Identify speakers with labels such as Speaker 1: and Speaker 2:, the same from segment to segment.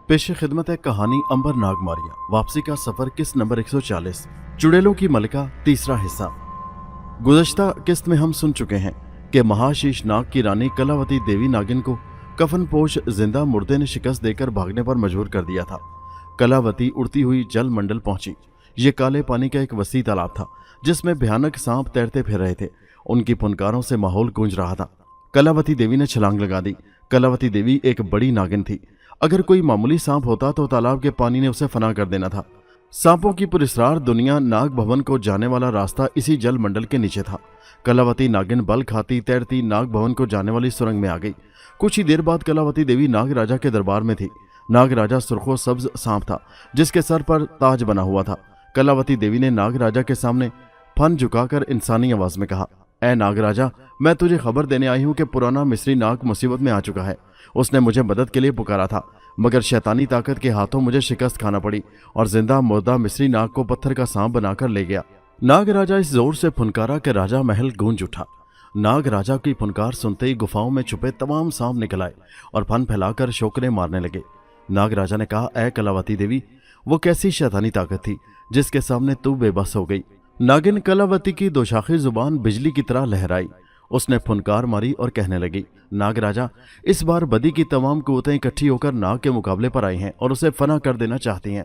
Speaker 1: पेश खिदमत है कहानी अंबर नागमारिया वापसी का सफर किस्त नंबर 140 चुड़ैलों की मलिका तीसरा हिस्सा। गुज़श्ता किस्त में हम सुन चुके हैं कि महाशीष नाग की रानी कलावती देवी नागिन को कफन पोश जिंदा मुर्दे ने शिकस्त देकर भागने पर मजबूर कर दिया था। कलावती उड़ती हुई जल मंडल पहुंची। ये काले पानी का एक वसी तालाब था जिसमें भयानक सांप तैरते फिर रहे थे। उनकी फुनकारों से माहौल गूंज रहा था। कलावती देवी ने छलांग लगा दी। कलावती देवी एक बड़ी नागिन थी। अगर कोई मामूली सांप होता तो तालाब के पानी ने उसे फना कर देना था। सांपों की पुरस्रार दुनिया नाग भवन को जाने वाला रास्ता इसी जल मंडल के नीचे था। कलावती नागिन बल खाती तैरती नाग भवन को जाने वाली सुरंग में आ गई। कुछ ही देर बाद कलावती देवी नाग राजा के दरबार में थी। नाग राजा सुर्खो सब्ज सांप था जिसके सर पर ताज बना हुआ था। कलावती देवी ने नाग राजा के सामने फन झुकाकर इंसानी आवाज में कहा, ए नाग राजा, मैं तुझे खबर देने आई हूं कि पुराना मिस्री नाग मुसीबत में आ चुका है। उसने मुझे मदद के लिए पुकारा था मगर शैतानी ताकत के हाथों मुझे शिकस्त खाना पड़ी और जिंदा मुर्दा मिस्री नाग को पत्थर का सांप बनाकर ले गया। नाग राजा इस जोर से फुनकारा कि राजा महल गूंज उठा। नाग राजा की फुनकार सुनते ही गुफाओं में छुपे तमाम सांप निकल आए और फन फैलाकर शोकरे मारने लगे। नाग राजा ने कहा, ए कलावती देवी, वो कैसी शैतानी ताकत थी जिसके सामने तू बेबस हो गई। नागिन कलावती की दोशाखी जुबान बिजली की तरह लहराई। उसने फुनकार मारी और कहने लगी, नाग राजा, इस बार बदी की तमाम कुव्वतें इकट्ठी होकर नाग के मुकाबले पर आई हैं और उसे फना कर देना चाहती हैं।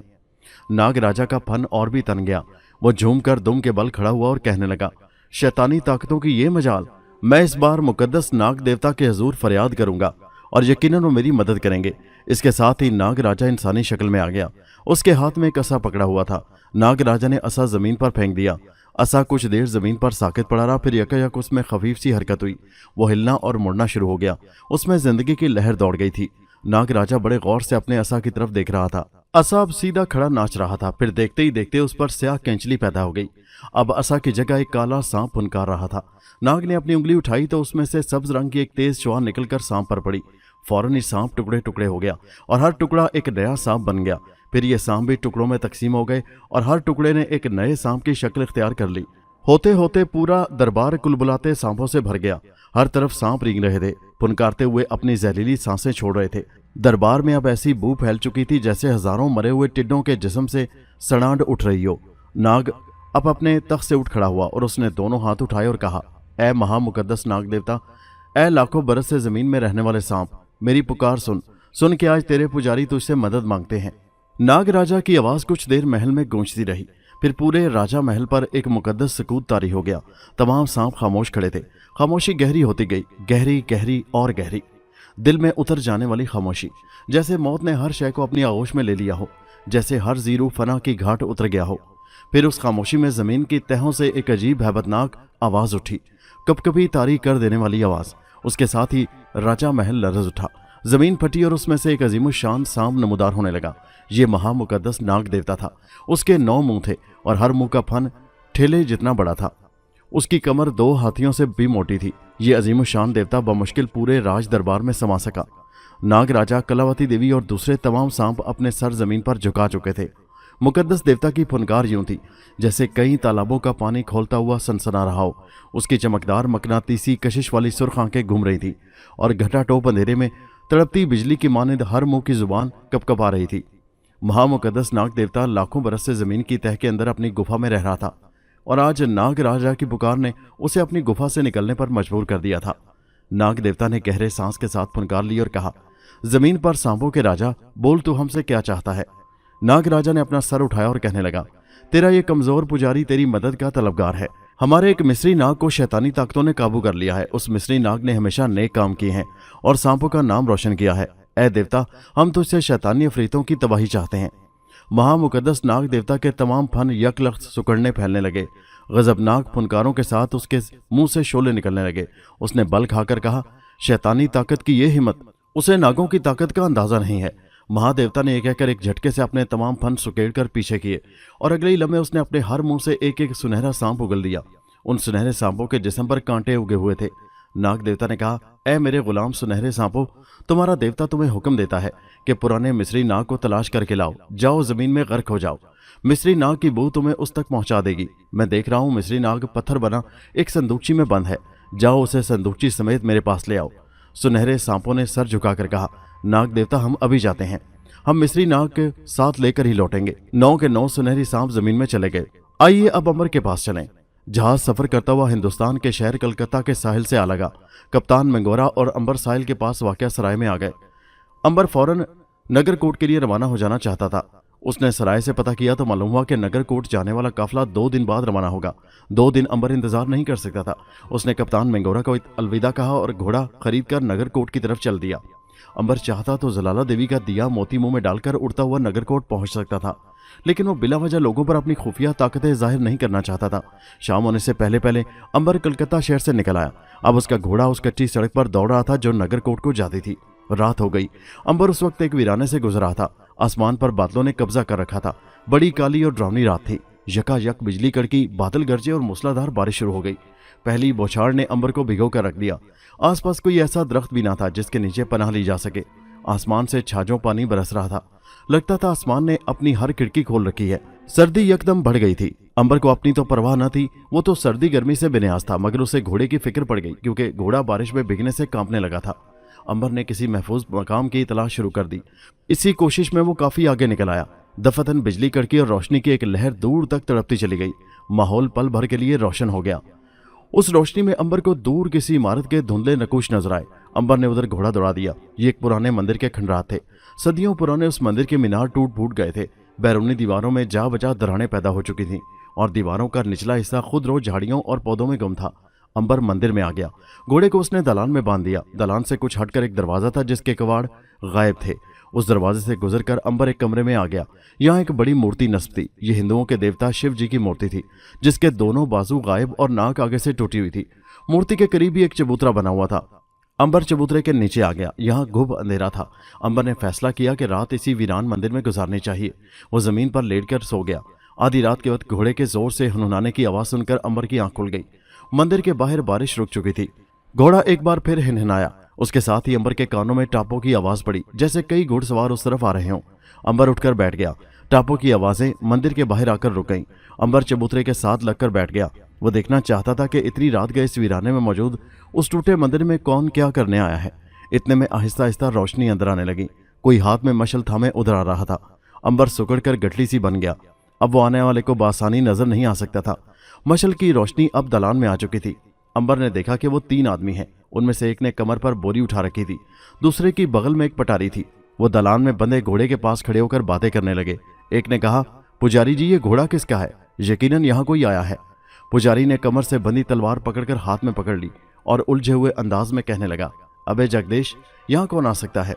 Speaker 1: नाग राजा का फन और भी तन गया। वो झूमकर दुम के बल खड़ा हुआ और कहने लगा, शैतानी ताकतों की ये मजाल, मैं इस बार मुकद्दस नाग देवता के हजूर फरियाद करूंगा और यकीनन वो मेरी मदद करेंगे। इसके साथ ही नाग राजा इंसानी शक्ल में आ गया। उसके हाथ में एक असा पकड़ा हुआ था। नाग राजा ने असा जमीन पर फेंक दिया। असा कुछ देर जमीन पर साकित पड़ा रहा, फिर यकायक उसमें खफीफ सी हरकत हुई। वो हिलना और मुड़ना शुरू हो गया। उसमें जिंदगी की लहर दौड़ गई थी। नाग राजा बड़े गौर से अपने असा की तरफ देख रहा था। असा अब सीधा खड़ा नाच रहा था। फिर देखते ही देखते उस पर स्याह कैंचली पैदा हो गई। अब असा की जगह एक काला सांप फुनकार रहा था। नाग ने अपनी उंगली उठाई तो उसमें से सब्ज रंग की एक तेज श्वान निकलकर सांप पर पड़ी। फौरन ही सांप टुकड़े टुकड़े हो गया और हर टुकड़ा एक नया सांप बन गया। फिर ये सांप भी टुकड़ों में तकसीम हो गए और हर टुकड़े ने एक नए सांप की शक्ल इख्तियार कर ली। होते होते पूरा दरबार कुलबुलाते सांपों से भर गया। हर तरफ सांप रेंग रहे थे, फुनकारते हुए अपनी जहरीली सांसें छोड़ रहे थे। दरबार में अब ऐसी बू फैल चुकी थी जैसे हजारों मरे हुए टिड्डों के जिस्म से सड़ांड उठ रही हो। नाग अब अपने तख्त से उठ खड़ा हुआ और उसने दोनों हाथ उठाए और कहा, ए महामुकद्दस नाग देवता, ए लाखों बरस से जमीन में रहने वाले सांप, मेरी पुकार सुन। सुन के आज तेरे पुजारी तुझसे मदद मांगते हैं। नाग राजा की आवाज कुछ देर महल में गूंजती रही। फिर पूरे राजा महल पर एक मुकद्दस सकूत तारी हो गया। तमाम सांप खामोश खड़े थे। खामोशी गहरी होती गई, गहरी गहरी और गहरी, दिल में उतर जाने वाली खामोशी, जैसे मौत ने हर शय को अपनी आगोश में ले लिया हो, जैसे हर जीरू फना की घाट उतर गया हो। फिर उस खामोशी में जमीन की तहों से एक अजीब हैबतनाक आवाज उठी, कपकपी तारी कर देने वाली आवाज। उसके साथ ही राजा महल लरज उठा। जमीन फटी और उसमें से एक अजीमुशान सांप नमूदार होने लगा। ये महामुकद्दस नाग देवता था। उसके 9 मुंह थे और हर मुंह का फन ठेले जितना बड़ा था। उसकी कमर 2 हाथियों से भी मोटी थी। ये अजीमुशान देवता बमुश्किल पूरे राज दरबार में समा सका। नाग राजा, कलावती देवी और दूसरे तमाम सांप अपने सर जमीन पर झुका चुके थे। मुकद्दस देवता की फुनकार यूं थी जैसे कई तालाबों का पानी खोलता हुआ सनसना रहा हो। उसकी चमकदार मकनातीसी कशिश वाली सुर्ख आंखें घूम रही थी और घटाटोप अंधेरे में तड़पती बिजली की मानिंद हर मुंह की जुबान कपकपा रही थी। महामुकद्दस नाग देवता लाखों बरस से जमीन की तह के अंदर अपनी गुफा में रह रहा था और आज नाग राजा की पुकार ने उसे अपनी गुफा से निकलने पर मजबूर कर दिया था। नाग देवता ने गहरे सांस के साथ फुनकार ली और कहा, जमीन पर सांपों के राजा, बोल तू हमसे क्या चाहता है। नाग राजा ने अपना सर उठाया और कहने लगा, तेरा ये कमजोर पुजारी तेरी मदद का तलबगार है। हमारे एक मिस्री नाग को शैतानी ताकतों ने काबू कर लिया है। उस मिस्री नाग ने हमेशा नेक काम किए हैं और सांपों का नाम रोशन किया है। ए देवता, हम तुझसे शैतानी अफरीतों की तबाही चाहते हैं। महामुकद्दस नाग देवता के तमाम फन यकलख्त सुकड़ने फैलने लगे। गजबनाक फुनकारों के साथ उसके मुंह से शोले निकलने लगे। उसने बल खाकर कहा, शैतानी ताकत की ये हिम्मत, उसे नागों की ताकत का अंदाजा नहीं है। महादेवता ने एक कहकर एक झटके से अपने तमाम फन सुकेड़ कर पीछे किए और अगले ही लम्हे उसने अपने हर मुंह से एक एक सुनहरा सांप उगल दिया। उन सुनहरे सांपों के जिस्म पर कांटे उगे हुए थे। नाग देवता ने कहा, ए मेरे गुलाम सुनहरे सांपों, तुम्हारा देवता तुम्हें हुक्म देता है कि पुराने मिस्री नाग को तलाश करके लाओ। जाओ, जमीन में गर्क हो जाओ। मिस्री नाग की बू तुम्हें उस तक पहुंचा देगी। मैं देख रहा हूं मिस्री नाग पत्थर बना एक संदूकची में बंद है। जाओ, उसे संदूकची समेत मेरे पास ले आओ। सुनहरे सांपों ने सर झुकाकर कहा, नाग देवता हम अभी जाते हैं, हम मिस्री नाग के साथ लेकर ही लौटेंगे। 9 के 9 सुनहरी सांप जमीन में चले गए। आइए अब अंबर के पास चलें। जहाज सफर करता हुआ हिंदुस्तान के शहर कलकत्ता के साहिल से आ लगा। कप्तान मंगोरा और अंबर साहिल के पास वाक़या सराय में आ गए। अंबर फौरन नगरकोट के लिए रवाना हो जाना चाहता था। उसने सराय से पता किया तो मालूम हुआ कि नगरकोट जाने वाला काफिला 2 दिन बाद रवाना होगा। 2 दिन अंबर इंतजार नहीं कर सकता था। उसने कप्तान मंगोरा को अलविदा कहा और घोड़ा खरीदकर नगरकोट की तरफ चल दिया। अंबर चाहता तो जलाला देवी का दिया मोती मुंह में डालकर उड़ता हुआ नगरकोट पहुंच सकता था, लेकिन वो बिला वजह लोगों पर अपनी खुफिया ताकतें जाहिर नहीं करना चाहता था। शाम होने से पहले पहले अंबर कलकत्ता शहर से निकल आया। अब उसका घोड़ा उस कच्ची सड़क पर दौड़ रहा था जो नगरकोट को जाती थी। रात हो गई। अंबर उस वक्त एक वीराने से गुजरा था। आसमान पर बादलों ने कब्जा कर रखा था। बड़ी काली और डरावनी रात थी। यकायक बिजली कड़की, बादल गरजे और मूसलाधार बारिश शुरू हो गई। पहली बौछार ने अंबर को भिगो कर रख दिया। आसपास कोई ऐसा दरख्त भी ना था जिसके नीचे पनाह ली जा सके। आसमान से छाजों पानी बरस रहा था। लगता था आसमान ने अपनी हर खिड़की खोल रखी है। सर्दी यकदम बढ़ गई थी। अंबर को अपनी तो परवाह न थी, वो तो सर्दी गर्मी से बेनियाज था, मगर उसे घोड़े की फिक्र पड़ गई क्योंकि घोड़ा बारिश में भीगने से कांपने लगा था। अंबर ने किसी महफूज मकाम की तलाश शुरू कर दी। इसी कोशिश में वो काफी आगे निकल आया। दफतन बिजली कड़की और रोशनी की एक लहर दूर तक तड़पती चली गई। माहौल पल भर के लिए रोशन हो गया। उस रोशनी में अंबर को दूर किसी इमारत के धुंधले नकूश नजर आए। अंबर ने उधर घोड़ा दौड़ा दिया। ये एक पुराने मंदिर के खंडरात थे। सदियों पुराने उस मंदिर के मीनार टूट फूट गए थे। बैरूनी दीवारों में जा बजा दरारें पैदा हो चुकी थीं और दीवारों का निचला हिस्सा खुद रो झाड़ियों और पौधों में गुम था। अंबर मंदिर में आ गया। घोड़े को उसने दलान में बांध दिया। दलान से कुछ हटकर एक दरवाजा था जिसके कवाड़ गायब थे। उस दरवाजे से गुजरकर अंबर एक कमरे में आ गया। यहाँ एक बड़ी मूर्ति नस्ब थी। ये हिंदुओं के देवता शिव जी की मूर्ति थी, जिसके दोनों बाजू गायब और नाक आगे से टूटी हुई थी। मूर्ति के करीब ही एक चबूतरा बना हुआ था। अंबर चबूतरे के नीचे आ गया। यहाँ गुभ अंधेरा था। अंबर ने फैसला किया कि रात इसी वीरान मंदिर में गुजारनी चाहिए। वो जमीन पर लेटकर सो गया। आधी रात के वक्त घोड़े के जोर से हनहनाने की आवाज सुनकर अंबर की आंख खुल गई। मंदिर के बाहर बारिश रुक चुकी थी। घोड़ा एक बार फिर हिनहिनाया। उसके साथ ही अंबर के कानों में टापों की आवाज पड़ी, जैसे कई घुड़सवार उस तरफ आ रहे हों। अंबर उठकर बैठ गया। टापों की आवाजें मंदिर के बाहर आकर रुक गईं। अंबर चबूतरे के साथ लगकर बैठ गया। वो देखना चाहता था कि इतनी रात गए इस वीराने में मौजूद उस टूटे मंदिर में कौन क्या करने आया है। इतने में आहिस्ता आहिस्ता रोशनी अंदर आने लगी। कोई हाथ में मशल थामे उधर आ रहा था। अंबर सुकड़कर गठली सी बन गया। अब वो आने वाले को बासानी नजर नहीं आ सकता था। मशल की रोशनी अब दलान में आ चुकी थी। अंबर ने देखा कि वो 3 आदमी हैं। उनमें से एक ने कमर पर बोरी उठा रखी थी, दूसरे की बगल में एक पटारी थी। वो दलान में बंधे घोड़े के पास खड़े होकर बातें करने लगे। एक ने कहा, पुजारी जी ये घोड़ा किसका है? यकीनन यहाँ कोई आया है। पुजारी ने कमर से बंधी तलवार पकड़कर हाथ में पकड़ ली और उलझे हुए अंदाज में कहने लगा, अबे जगदीश, यहाँ कौन आ सकता है?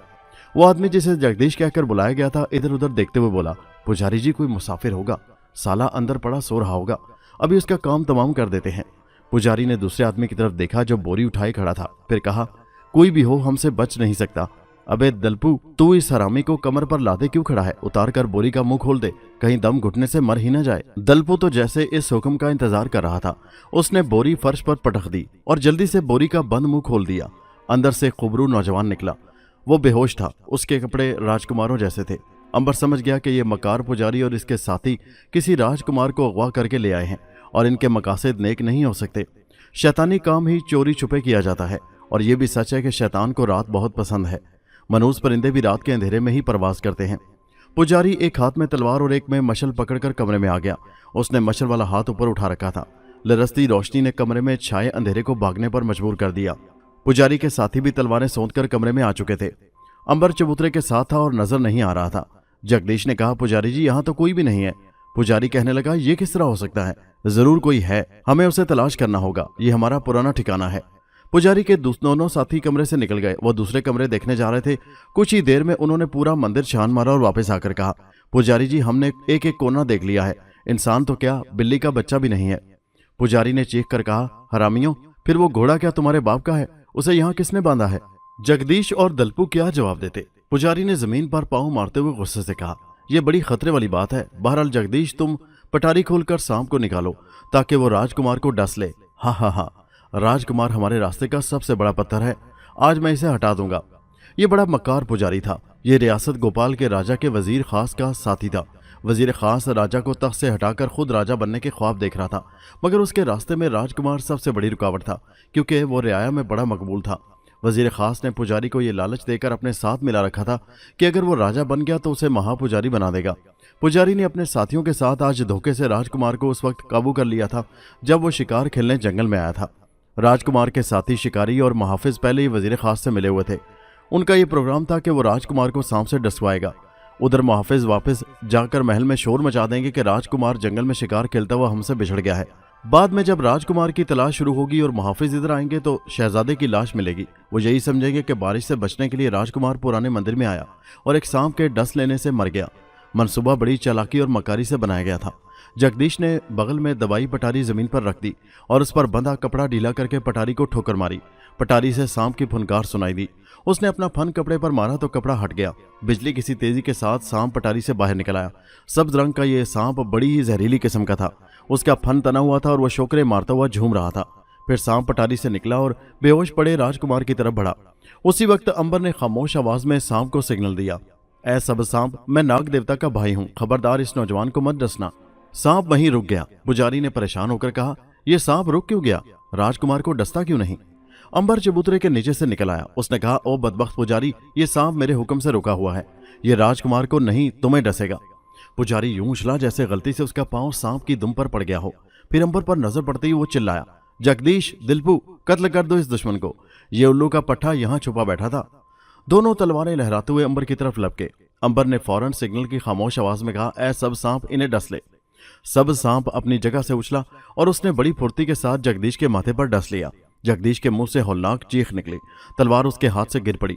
Speaker 1: वो आदमी जिसे जगदीश कहकर बुलाया गया था इधर उधर देखते हुए बोला, पुजारी जी कोई मुसाफिर होगा, साला अंदर पड़ा सो रहा होगा, अभी उसका काम तमाम कर देते हैं। पुजारी ने दूसरे आदमी की तरफ देखा जो बोरी उठाए खड़ा था, फिर कहा, कोई भी हो हमसे बच नहीं सकता। अबे दलपू, तू इस हरामी को कमर पर लादे क्यों खड़ा है? उतार कर बोरी का मुंह खोल दे, कहीं दम घुटने से मर ही न जाए। दलपू तो जैसे इस हुक्म का इंतजार कर रहा था। उसने बोरी फर्श पर पटक दी और जल्दी से बोरी का बंद मुंह खोल दिया। अंदर से खुबरू नौजवान निकला। वो बेहोश था। उसके कपड़े राजकुमारों जैसे थे। अंबर समझ गया कि ये मकार पुजारी और इसके साथी किसी राजकुमार को अगवा करके ले आए हैं और इनके मकासद नेक नहीं हो सकते। शैतानी काम ही चोरी छुपे किया जाता है और ये भी सच है कि शैतान को रात बहुत पसंद है। मनूस परिंदे भी रात के अंधेरे में ही प्रवास करते हैं। पुजारी एक हाथ में तलवार और एक में मशल पकड़कर कमरे में आ गया। उसने मशल वाला हाथ ऊपर उठा रखा था। लरसती रोशनी ने कमरे में छाए अंधेरे को भागने पर मजबूर कर दिया। पुजारी के साथी भी तलवारें सौंधकर कमरे में आ चुके थे। अंबर चबूतरे के साथ था और नजर नहीं आ रहा था। जगदीश ने कहा, पुजारी जी यहाँ तो कोई भी नहीं है। पुजारी कहने लगा, ये किस तरह हो सकता है? जरूर कोई है, हमें उसे तलाश करना होगा। ये हमारा पुराना ठिकाना है। पुजारी के दोनों साथी कमरे से निकल गए। वो दूसरे कमरे देखने जा रहे थे। कुछ ही देर में उन्होंने पूरा मंदिर छान मारा और वापस आकर कहा, पुजारी जी हमने एक एक कोना देख लिया है। इंसान तो क्या, बिल्ली का बच्चा भी नहीं है। पुजारी ने चीख कर कहा, हरामियों, फिर वो घोड़ा क्या तुम्हारे बाप का है? उसे यहाँ किसने बांधा है? जगदीश और दलपू क्या जवाब देते? पुजारी ने जमीन पर पांव मारते हुए गुस्से से कहा, यह बड़ी खतरे वाली बात है। बहरहाल जगदीश, तुम पटारी खोलकर सांप को निकालो ताकि वो राजकुमार को डस ले। हाँ हाँ हाँ, राजकुमार हमारे रास्ते का सबसे बड़ा पत्थर है। आज मैं इसे हटा दूंगा। ये बड़ा मक्कार पुजारी था। ये रियासत गोपाल के राजा के वजीर खास का साथी था। वजीर खास राजा को तख्त से हटाकर खुद राजा बनने के ख्वाब देख रहा था, मगर उसके रास्ते में राजकुमार सबसे बड़ी रुकावट था, क्योंकि वो रियाया में बड़ा मकबूल था। वजीर खास ने पुजारी को ये लालच देकर अपने साथ मिला रखा था कि अगर वो राजा बन गया तो उसे महापुजारी बना देगा। पुजारी ने अपने साथियों के साथ आज धोखे से राजकुमार को उस वक्त काबू कर लिया था जब वो शिकार खेलने जंगल में आया था। राजकुमार के साथी शिकारी और मुहाफिज पहले ही वजीर खास से मिले हुए थे। उनका ये प्रोग्राम था कि वो राजकुमार को सांप से डसवाएगा। उधर मुहाफिज वापस जाकर महल में शोर मचा देंगे कि राजकुमार जंगल में शिकार खेलता हुआ हमसे बिछड़ गया है। बाद में जब राजकुमार की तलाश शुरू होगी और मुहाफिज इधर आएंगे तो शहजादे की लाश मिलेगी। वो यही समझेंगे कि बारिश से बचने के लिए राजकुमार पुराने मंदिर में आया और एक सांप के डस लेने से मर गया। मनसूबा बड़ी चालाकी और मकारी से बनाया गया था। जगदीश ने बगल में दबाई पटारी जमीन पर रख दी और उस पर बंधा कपड़ा ढीला करके पटारी को ठोकर मारी। पटारी से सांप की फुनकार सुनाई दी। उसने अपना फन कपड़े पर मारा तो कपड़ा हट गया। बिजली किसी तेजी के साथ सांप पटारी से बाहर निकल आया। सब्ज रंग का यह सांप बड़ी ही जहरीली किस्म का था। उसका फन तना हुआ था और वह शोकरे मारता हुआ झूम रहा था। फिर सांप पटारी से निकला और बेहोश पड़े राजकुमार की तरफ बढ़ा। उसी वक्त अंबर ने खामोश आवाज में सांप को सिग्नल दिया, ऐ सब सांप, मैं नाग देवता का भाई हूं, खबरदार इस नौजवान को मत डसना। सांप वहीं रुक गया। पुजारी ने परेशान होकर कहा, यह सांप रुक क्यों गया? राजकुमार को डसता क्यों नहीं? अंबर चबूतरे के नीचे से निकल आया। उसने कहा, ओ बदबख्त पुजारी, ये सांप मेरे हुक्म से रुका हुआ है। ये राजकुमार को नहीं, तुम्हें डसेगा। पुजारी यूं उछला जैसे गलती से उसका पांव सांप की दुम पर पड़ गया हो। फिर अंबर पर नजर पड़ते ही वो चिल्लाया, जगदीश, दिलपू, कत्ल कर दो इस दुश्मन को। ये उल्लू का पट्टा यहां छुपा बैठा था। दोनों तलवारें लहराते हुए अंबर की तरफ लपके। अंबर ने फौरन सिग्नल की खामोश आवाज में कहा, ऐ सब सांप, इन्हें डस ले। सब सांप अपनी जगह से उछला और उसने बड़ी फुर्ती के साथ जगदीश के माथे पर डस लिया। जगदीश के मुंह से हौलनाक चीख निकली। तलवार उसके हाथ से गिर पड़ी।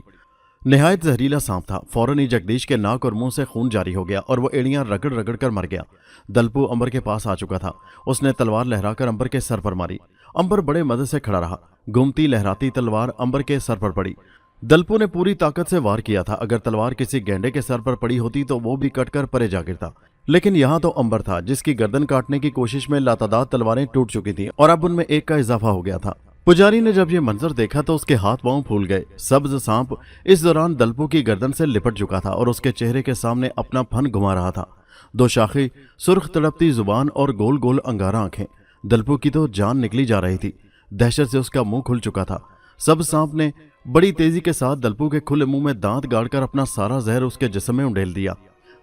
Speaker 1: निहायत जहरीला सांप था। फौरन ही जगदीश के नाक और मुंह से खून जारी हो गया और वो एड़ियां रगड़ रगड़ कर मर गया। दलपू अंबर के पास आ चुका था। उसने तलवार लहराकर अंबर के सर पर मारी। अंबर बड़े मजे से खड़ा रहा। घूमती लहराती तलवार अंबर के सर पर पड़ी। दलपू ने पूरी ताकत से वार किया था। अगर तलवार किसी गेंडे के सर पर पड़ी होती तो वो भी कटकर परे जा गिरता, लेकिन यहाँ तो अंबर था जिसकी गर्दन काटने की कोशिश में लातादाद तलवारें टूट चुकी थी और अब उनमें एक का इजाफा हो गया था। पुजारी ने जब ये मंजर देखा तो उसके हाथ पांव फूल गए। सब्ज सांप इस दौरान दलपू की गर्दन से लिपट चुका था और उसके चेहरे के सामने अपना फन घुमा रहा था। दो शाखें, सुर्ख तड़पती जुबान और गोल गोल अंगारा आंखें। दलपू की तो जान निकली जा रही थी। दहशत से उसका मुंह खुल चुका था। सब सांप ने बड़ी तेजी के साथ दलपू के खुले मुंह में दांत गाड़कर अपना सारा जहर उसके जिस्म में उंडेल दिया।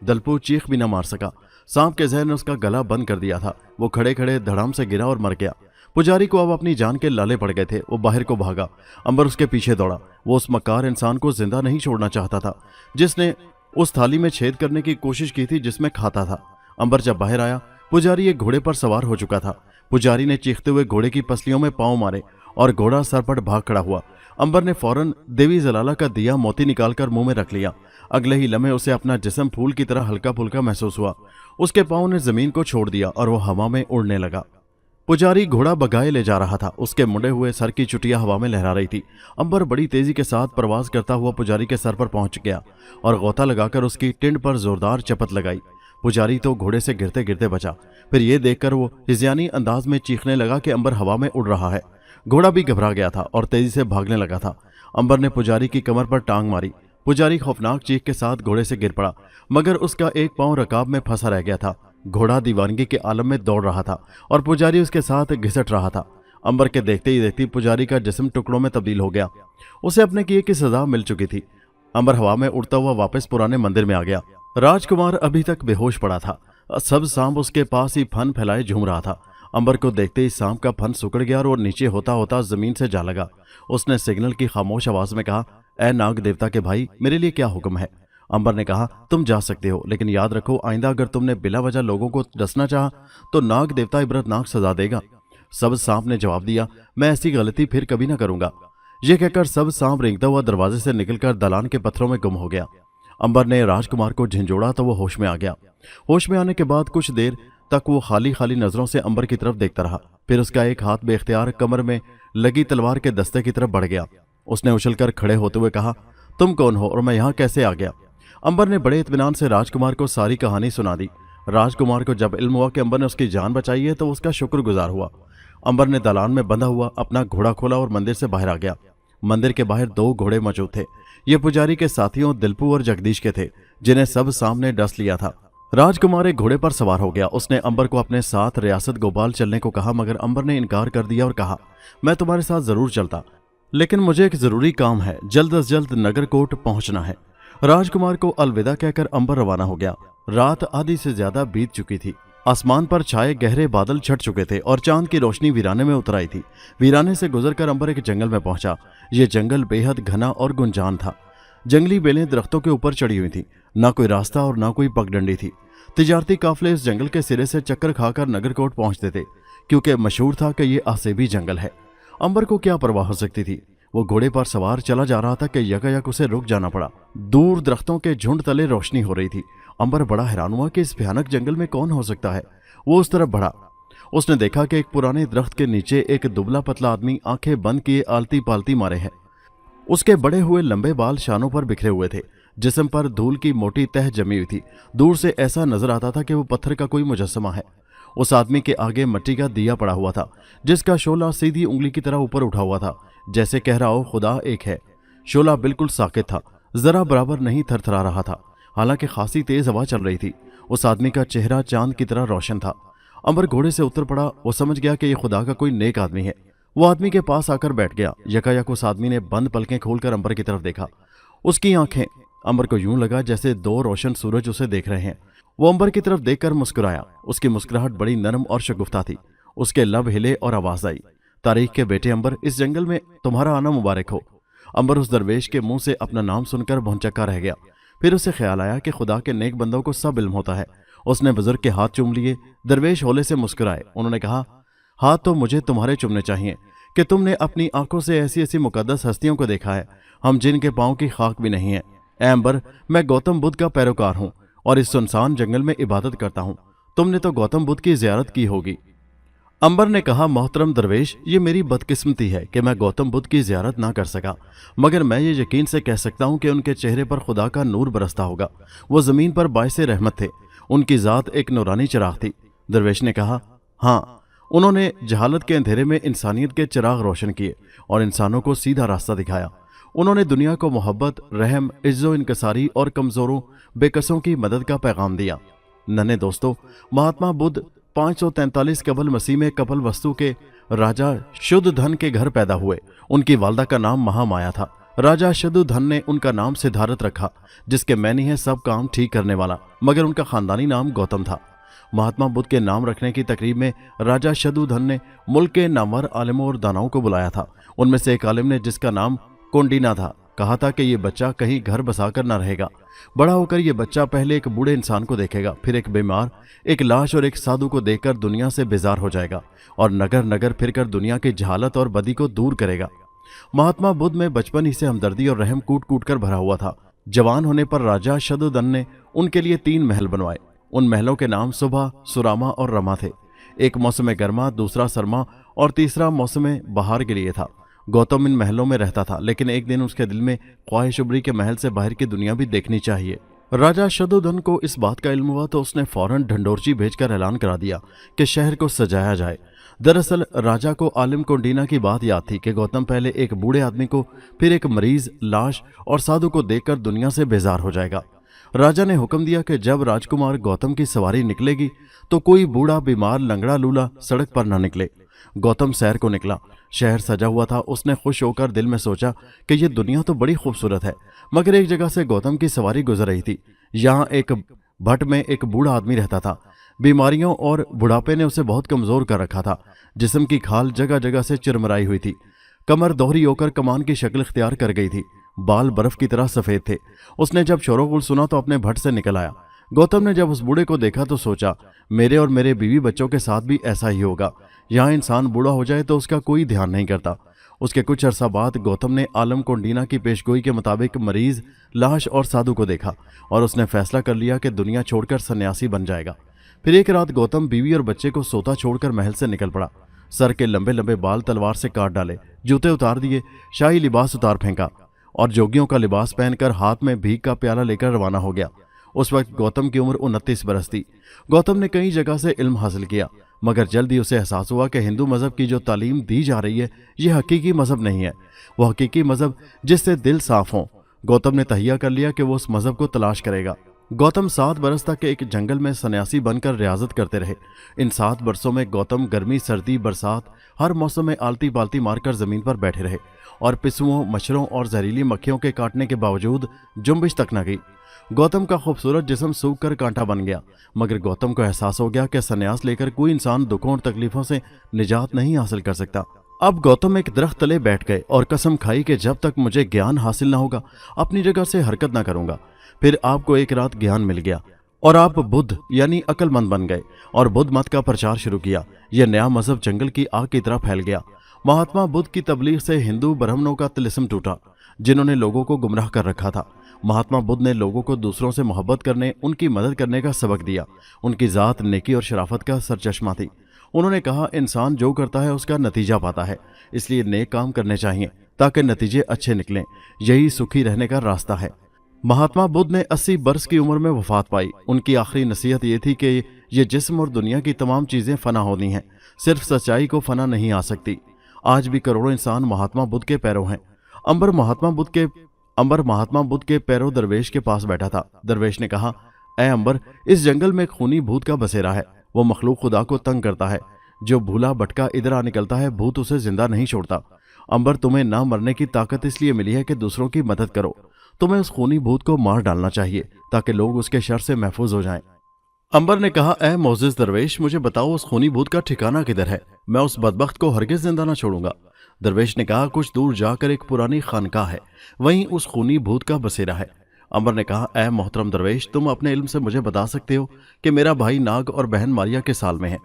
Speaker 1: दलपू चीख भी न मार सका। सांप के जहर ने उसका गला बंद कर दिया था। वो खड़े खड़े धड़ाम से गिरा और मर गया। पुजारी को अब अपनी जान के लाले पड़ गए थे। वो बाहर को भागा। अंबर उसके पीछे दौड़ा। वो उस मक्कार इंसान को जिंदा नहीं छोड़ना चाहता था जिसने उस थाली में छेद करने की कोशिश की थी जिसमें खाता था। अंबर जब बाहर आया, पुजारी एक घोड़े पर सवार हो चुका था। पुजारी ने चीखते हुए घोड़े की पसलियों में पांव मारे और घोड़ा सरपट भाग खड़ा हुआ। अंबर ने फौरन देवी जलाला का दिया मोती निकालकर मुंह में रख लिया। अगले ही लम्हे उसे अपना जिस्म फूल की तरह हल्का फुल्का महसूस हुआ। उसके पांव ने जमीन को छोड़ दिया और वो हवा में उड़ने लगा। पुजारी घोड़ा बगाए ले जा रहा था। उसके मुड़े हुए सर की चुटिया हवा में लहरा रही थी। अंबर बड़ी तेजी के साथ प्रवास करता हुआ पुजारी के सर पर पहुंच गया और गोता लगाकर उसकी टिंड पर जोरदार चपत लगाई। पुजारी तो घोड़े से गिरते गिरते बचा। फिर यह देखकर वो हिज़यानी अंदाज में चीखने लगा कि अंबर हवा में उड़ रहा है। घोड़ा भी घबरा गया था और तेजी से भागने लगा था। अंबर ने पुजारी की कमर पर टांग मारी। पुजारी खौफनाक चीख के साथ घोड़े से गिर पड़ा, मगर उसका एक पांव रकाब में फंसा रह गया था। घोड़ा दीवानगी के आलम में दौड़ रहा था और पुजारी उसके साथ घिसट रहा था। अंबर के देखते ही देखते पुजारी का जिस्म टुकड़ों में तब्दील हो गया। उसे अपने किए की सजा मिल चुकी थी। अंबर हवा में उड़ता हुआ वापस पुराने मंदिर में आ गया। राजकुमार अभी तक बेहोश पड़ा था। सब सांप उसके पास ही फन फैलाए झूम रहा था। अंबर को देखते ही सांप का फन सुकड़ गया और नीचे होता होता जमीन से जा लगा। उसने सिग्नल की खामोश आवाज में कहा, ऐ नाग देवता के भाई, मेरे लिए क्या हुक्म है? अंबर ने कहा, तुम जा सकते हो, लेकिन याद रखो, आइंदा अगर तुमने बिला वजह लोगों को डसना चाहा तो नाग देवता इबरतनाक सजा देगा। सब सांप ने जवाब दिया, मैं ऐसी गलती फिर कभी ना करूंगा। यह कहकर सब सांप रेंगता हुआ दरवाजे से निकलकर दलान के पत्थरों में गुम हो गया। अंबर ने राजकुमार को झिंझोड़ा तो वो होश में आ गया। होश में आने के बाद कुछ देर तक वो खाली खाली नजरों से अंबर की तरफ देखता रहा। फिर उसका एक हाथ बेख्तियार कमर में लगी तलवार के दस्ते की तरफ बढ़ गया। उसने उछलकर खड़े होते हुए कहा, तुम कौन हो और मैं यहाँ कैसे आ गया? अंबर ने बड़े इत्मीनान से राजकुमार को सारी कहानी सुना दी। राजकुमार को जब इल्म हुआ कि अंबर ने उसकी जान बचाई है तो उसका शुक्रगुजार हुआ। अंबर ने दलान में बंधा हुआ अपना घोड़ा खोला और मंदिर से बाहर आ गया। मंदिर के बाहर 2 घोड़े मौजूद थे। ये पुजारी के साथियों दिलपू और जगदीश के थे, जिन्हें सब सामने डस लिया था। राजकुमार एक घोड़े पर सवार हो गया। उसने अंबर को अपने साथ रियासत गोपाल चलने को कहा, मगर अंबर ने इनकार कर दिया और कहा, मैं तुम्हारे साथ जरूर चलता, लेकिन मुझे एक जरूरी काम है, जल्द से जल्द नगरकोट पहुंचना है। राजकुमार को अलविदा कहकर अंबर रवाना हो गया। रात आधी से ज्यादा बीत चुकी थी। आसमान पर छाए गहरे बादल छट चुके थे और चांद की रोशनी वीराने में उतर आई थी। वीराने से गुजरकर अंबर एक जंगल में पहुंचा। ये जंगल बेहद घना और गुंजान था। जंगली बेलें दरख्तों के ऊपर चढ़ी हुई थी। ना कोई रास्ता और ना कोई पगडंडी थी। तिजारती काफले इस जंगल के सिरे से चक्कर खाकर नगरकोट पहुंचते थे, क्योंकि मशहूर था कि ये आसेबी जंगल है। अंबर को क्या परवाह हो सकती थी। वो घोड़े पर सवार चला जा रहा था कि यकायक उसे रुक जाना पड़ा। दूर दरख्तों के झुंड तले रोशनी हो रही थी। अंबर बड़ा हैरान हुआ कि इस भयानक जंगल में कौन हो सकता है। वो उस तरफ बढ़ा। उसने देखा कि एक पुराने दरख्त के नीचे एक दुबला पतला आदमी आंखें बंद किए आलती पालती मारे है। उसके बड़े हुए लंबे बाल शानों पर बिखरे हुए थे। जिस्म पर धूल की मोटी तह जमी हुई थी। दूर से ऐसा नजर आता था कि वो पत्थर का कोई मुजस्समा है। उस आदमी के आगे मिट्टी का दिया पड़ा हुआ था, जिसका शोला सीधी उंगली की तरह ऊपर उठा हुआ था, जैसे कह रहा हो खुदा एक है। शोला बिल्कुल साकित था, जरा बराबर नहीं थरथरा रहा था। हालांकि खासी तेज हवा चल रही थी। उस आदमी का चेहरा चांद की तरह रोशन था। अंबर घोड़े से उतर पड़ा। वो समझ गया कि यह खुदा का कोई नेक आदमी है। वो आदमी के पास आकर बैठ गया। यकायक उस आदमी ने बंद पलकें खोलकर अंबर की तरफ देखा। उसकी आंखें, अंबर को यूं लगा जैसे दो रोशन सूरज उसे देख रहे हैं। वो अंबर की तरफ देखकर मुस्कुराया। उसकी मुस्कुराहट बड़ी नरम और शगुफ्ता थी। उसके लब हिले और आवाज आई, तारीख के बेटे अंबर, इस जंगल में तुम्हारा आना मुबारक हो। अंबर उस दरवेश के मुंह से अपना नाम सुनकर भौंचक्का रह गया। फिर उसे ख्याल आया कि खुदा के नेक बंदों को सब इल्म होता है। उसने बुजुर्ग के हाथ चूम लिए। दरवेश होले से मुस्कुराए। उन्होंने कहा, हाथ तो मुझे तुम्हारे चूमने चाहिए कि तुमने अपनी आंखों से ऐसी ऐसी मुकद्दस हस्तियों को देखा है, हम जिनके पांव की खाक भी नहीं है। ऐ अंबर, मैं गौतम बुद्ध का पैरोकार हूं और इस सुनसान जंगल में इबादत करता हूं। तुमने तो गौतम बुद्ध की जियारत की होगी। अंबर ने कहा, मोहतरम दरवेश, ये मेरी बदकिस्मती है कि मैं गौतम बुद्ध की जियारत ना कर सका, मगर मैं ये यकीन से कह सकता हूं कि उनके चेहरे पर खुदा का नूर बरसता होगा। वो जमीन पर बायसे रहमत थे। उनकी जात एक नूरानी चिराग थी। दरवेश ने कहा, हाँ, उन्होंने जहालत के अंधेरे में इंसानियत के चिराग रोशन किए और इंसानों को सीधा रास्ता दिखाया। उन्होंने दुनिया को मोहब्बत, रहम, इज्जो इनकसारी और कमजोरों बेकसों की मदद का पैगाम दिया। नन्हे दोस्तों, महात्मा बुद्ध 543 कबल मसीह में कपल वस्तु के राजा शुद्ध धन के घर पैदा हुए। उनकी वालदा का नाम महामाया था। राजा शुद्ध धन ने उनका नाम सिद्धार्थ रखा, जिसके मैनी है सब काम ठीक करने वाला, मगर उनका खानदानी नाम गौतम था। महात्मा बुद्ध के नाम रखने की तकरीब में राजा शदुधन ने मुल्क के नामवर आलिमों और दानाओं को बुलाया था। उनमें से एक आलिम ने, जिसका नाम कोंडिना था, कहा था कि ये बच्चा कहीं घर बसाकर न रहेगा। बड़ा होकर ये बच्चा पहले एक बूढ़े इंसान को देखेगा, फिर एक बीमार, एक लाश और एक साधु को देखकर दुनिया से बेजार हो जाएगा और नगर नगर फिरकर दुनिया की जहालत और बदी को दूर करेगा। महात्मा बुद्ध में बचपन ही से हमदर्दी और रहम कूट कूट कर भरा हुआ था। जवान होने पर राजा शदुधन ने उनके लिए 3 महल बनवाए। उन महलों के नाम सुबह, सुरामा और रमा थे। एक मौसम गर्मा, दूसरा सरमा और तीसरा मौसम बहार के लिए था। गौतम इन महलों में रहता था, लेकिन एक दिन उसके दिल में ख्वाहिश उभरी के महल से बाहर की दुनिया भी देखनी चाहिए। राजा शदुधन को इस बात का इल्म हुआ तो उसने फौरन ढंडोरची भेजकर ऐलान करा दिया कि शहर को सजाया जाए। दरअसल राजा को आलिम कोंडिना की बात याद थी कि गौतम पहले एक बूढ़े आदमी को, फिर एक मरीज, लाश और साधु को देखकर दुनिया से बेजार हो जाएगा। राजा ने हुक्म दिया कि जब राजकुमार गौतम की सवारी निकलेगी तो कोई बूढ़ा, बीमार, लंगड़ा लूला सड़क पर न निकले। गौतम सैर को निकला। शहर सजा हुआ था। उसने खुश होकर दिल में सोचा कि यह दुनिया तो बड़ी खूबसूरत है, मगर एक जगह से गौतम की सवारी गुजर रही थी। यहाँ एक भट्ट में एक बूढ़ा आदमी रहता था। बीमारियों और बुढ़ापे ने उसे बहुत कमजोर कर रखा था। जिस्म की खाल जगह जगह से चिरमराई हुई थी। कमर दोहरी होकर कमान की शक्ल इख्तियार कर गई थी। बाल बर्फ की तरह सफेद थे। उसने जब शोरगुल सुना तो अपने भट्ट से निकल आया। गौतम ने जब उस बूढ़े को देखा तो सोचा, मेरे और मेरे बीवी बच्चों के साथ भी ऐसा ही होगा। यहाँ इंसान बूढ़ा हो जाए तो उसका कोई ध्यान नहीं करता। उसके कुछ अरसा बाद गौतम ने आलम कोंडिना की पेशगोई के मुताबिक मरीज, लाश और साधु को देखा और उसने फैसला कर लिया कि दुनिया छोड़कर सन्यासी बन जाएगा। फिर एक रात गौतम बीवी और बच्चे को सोता छोड़कर महल से निकल पड़ा। सर के लंबे लंबे बाल तलवार से काट डाले, जूते उतार दिए, शाही लिबास उतार फेंका और जोगियों का लिबास पहनकर हाथ में भीख का प्याला लेकर रवाना हो गया। उस वक्त गौतम की उम्र 29 बरस थी। गौतम ने कई जगह से इल्म हासिल किया, मगर जल्द ही उसे एहसास हुआ कि हिंदू मजहब की जो तालीम दी जा रही है यह हकीकी मजहब नहीं है। वह हकीकी मजहब जिससे दिल साफ हो। गौतम ने तहिया कर लिया कि वो उस मजहब को तलाश करेगा। गौतम 7 बरस तक एक जंगल में सन्यासी बनकर रियाजत करते रहे। इन 7 बरसों में गौतम गर्मी, सर्दी, बरसात हर मौसम में आलती पालती मारकर जमीन पर बैठे रहे और पिस्सुओं, मच्छरों और जहरीली मक्खियों के काटने के बावजूद जुम्बिश तक न की। गौतम का खूबसूरत जिस्म सूख कर कांटा बन गया, मगर गौतम को एहसास हो गया कि संन्यास लेकर कोई इंसान दुखों और तकलीफों से निजात नहीं हासिल कर सकता। अब गौतम एक दरख्त तले बैठ गए और कसम खाई कि जब तक मुझे ज्ञान हासिल न होगा अपनी जगह से हरकत न करूंगा। फिर आपको एक रात ज्ञान मिल गया और आप बुद्ध यानी अक्लमंद बन गए और बुद्ध मत का प्रचार शुरू किया। यह नया मजहब जंगल की आग की तरह फैल गया। महात्मा बुद्ध की तबलीग से हिंदू ब्राह्मणों का तिलिस्म टूटा, जिन्होंने लोगों को गुमराह कर रखा था। महात्मा बुद्ध ने लोगों को दूसरों से मोहब्बत करने, उनकी मदद करने का सबक दिया। उनकी जात नेकी और शराफत का सरचश्मा थी। उन्होंने कहा, इंसान जो करता है उसका नतीजा पाता है, इसलिए नेक काम करने चाहिए ताकि नतीजे अच्छे निकलें। यही सुखी रहने का रास्ता है। महात्मा बुद्ध ने 80 बरस की उम्र में वफात पाई। उनकी आखिरी नसीहत ये थी कि ये जिस्म और दुनिया की तमाम चीज़ें फना होनी हैं, सिर्फ सच्चाई को फना नहीं आ सकती। आज भी करोड़ों इंसान महात्मा बुद्ध के पैरों हैं। अंबर महात्मा बुद्ध के पैरों दरवेश के पास बैठा था। दरवेश ने कहा, ऐ अंबर, इस जंगल में खूनी भूत का बसेरा है। वो मखलूक खुदा को तंग करता है। जो भूला भटका इधर आ निकलता है, भूत उसे जिंदा नहीं छोड़ता। अंबर, तुम्हें ना मरने की ताकत इसलिए मिली है कि दूसरों की मदद करो। तुम्हें उस खूनी भूत को मार डालना चाहिए ताकि लोग उसके शर से महफूज हो जाएं। अंबर ने कहा, ऐ मोजिज़ दरवेश, मुझे बताओ उस खूनी भूत का ठिकाना किधर है? मैं उस बदबख्त को हरगिज जिंदा ना छोड़ूंगा। दरवेश ने कहा, कुछ दूर जाकर एक पुरानी खानका है, वहीं उस खूनी भूत का बसेरा है। अंबर ने कहा, ऐ मोहतरम दरवेश, तुम अपने इल्म से मुझे बता सकते हो कि मेरा भाई नाग और बहन मारिया किस साल में है?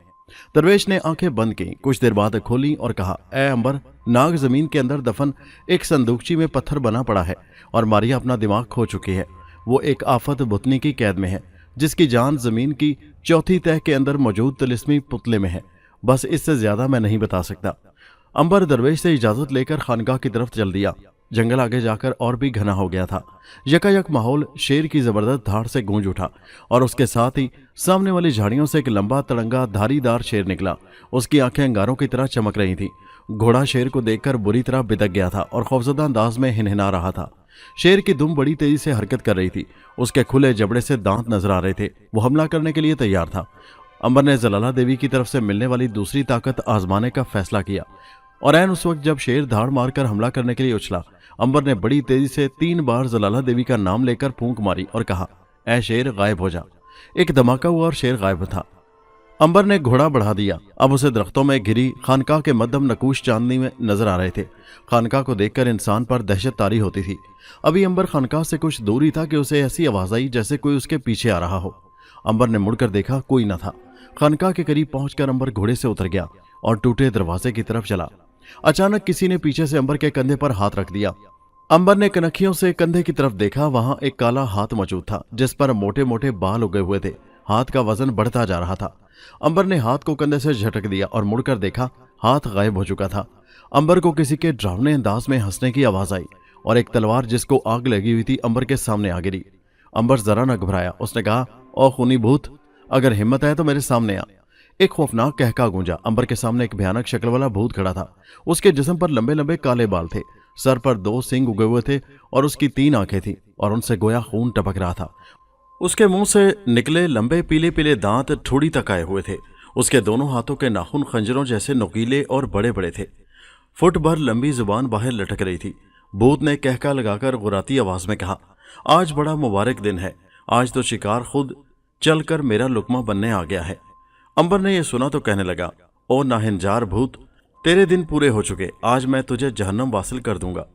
Speaker 1: दरवेश ने आंखें बंद की, कुछ देर बाद खोली और कहा, ऐ अंबर, नाग जमीन के अंदर दफन एक संदूकची में पत्थर बना पड़ा है और मारिया अपना दिमाग खो चुकी है। वो एक आफत बुतनी की कैद में है, जिसकी जान जमीन की चौथी तह के अंदर मौजूद तिलिस्मी पुतले में है। बस इससे ज्यादा मैं नहीं बता सकता। अंबर दरवेश से इजाजत लेकर खानकाह की तरफ चल दिया। जंगल आगे जाकर और भी घना हो गया था। यकायक माहौल शेर की जबरदस्त धाड़ से गूंज उठा और उसके साथ ही सामने वाली झाड़ियों से एक लंबा तड़ंगा धारीदार शेर निकला। उसकी आंखें अंगारों की तरह चमक रही थीं। घोड़ा शेर को देखकर बुरी तरह बिदक गया था और खौफजदा अंदाज में हिनहिना रहा था। शेर की दुम बड़ी तेजी से हरकत कर रही थी। उसके खुले जबड़े से दांत नजर आ रहे थे। वो हमला करने के लिए तैयार था। अंबर ने जलाला देवी की तरफ से मिलने वाली दूसरी ताकत आजमाने का फैसला किया और ऐन उस वक्त जब शेर धाड़ मारकर हमला करने के लिए उछला, अंबर ने बड़ी तेजी से 3 बार जलाला देवी का नाम लेकर फूंक मारी और कहा, ऐ शेर, गायब हो जा। एक धमाका हुआ और शेर गायब था। अंबर ने घोड़ा बढ़ा दिया। अब उसे दरख्तों में घिरी खानकाह के मध्यम नकूश चांदनी में नजर आ रहे थे। खानकाह को देखकर इंसान पर दहशत तारी होती थी। अभी अंबर खानकाह से कुछ दूर ही था कि उसे ऐसी आवाज आई जैसे कोई उसके पीछे आ रहा हो। अंबर ने मुड़कर देखा, कोई न था। खानकाह के करीब पहुंचकर अंबर घोड़े से उतर गया और टूटे दरवाजे की तरफ चला। अचानक किसी ने पीछे से अंबर के कंधे पर हाथ रख दिया। अंबर ने कनखियों से कंधे की तरफ देखा। वहां एक काला हाथ मौजूद था जिस पर मोटे मोटे बाल उगे हुए थे। हाथ का वजन बढ़ता जा रहा था। अंबर ने हाथ को कंधे से झटक दिया और मुड़कर देखा, हाथ गायब हो चुका था। अंबर को किसी के डरावने अंदाज में हंसने की आवाज आई और एक तलवार जिसको आग लगी हुई थी अंबर के सामने आ गिरी। अंबर जरा न घबराया। उसने कहा, ओ खूनी भूत, अगर हिम्मत है तो मेरे सामने आ। एक खौफनाक कहका गूंजा। अंबर के सामने एक भयानक शक्ल वाला भूत खड़ा था। उसके जिस्म पर लंबे लंबे काले बाल थे, सर पर 2 सींग उगे हुए थे और उसकी 3 आंखें थीं और उनसे गोया खून टपक रहा था। उसके मुंह से निकले लंबे पीले पीले दांत ठोड़ी तक आए हुए थे। उसके दोनों हाथों के नाखून खंजरों जैसे नुकीले और बड़े बड़े थे। फुट भर लंबी जुबान बाहर लटक रही थी। भूत ने कहका लगाकर गुराती आवाज में कहा, आज बड़ा मुबारक दिन है। आज तो शिकार खुद चलकर मेरा लुकमा बनने आ गया है। अंबर ने यह सुना तो कहने लगा, ओ नाहिनजार भूत, तेरे दिन पूरे हो चुके। आज मैं तुझे जहन्नम वासिल कर दूंगा।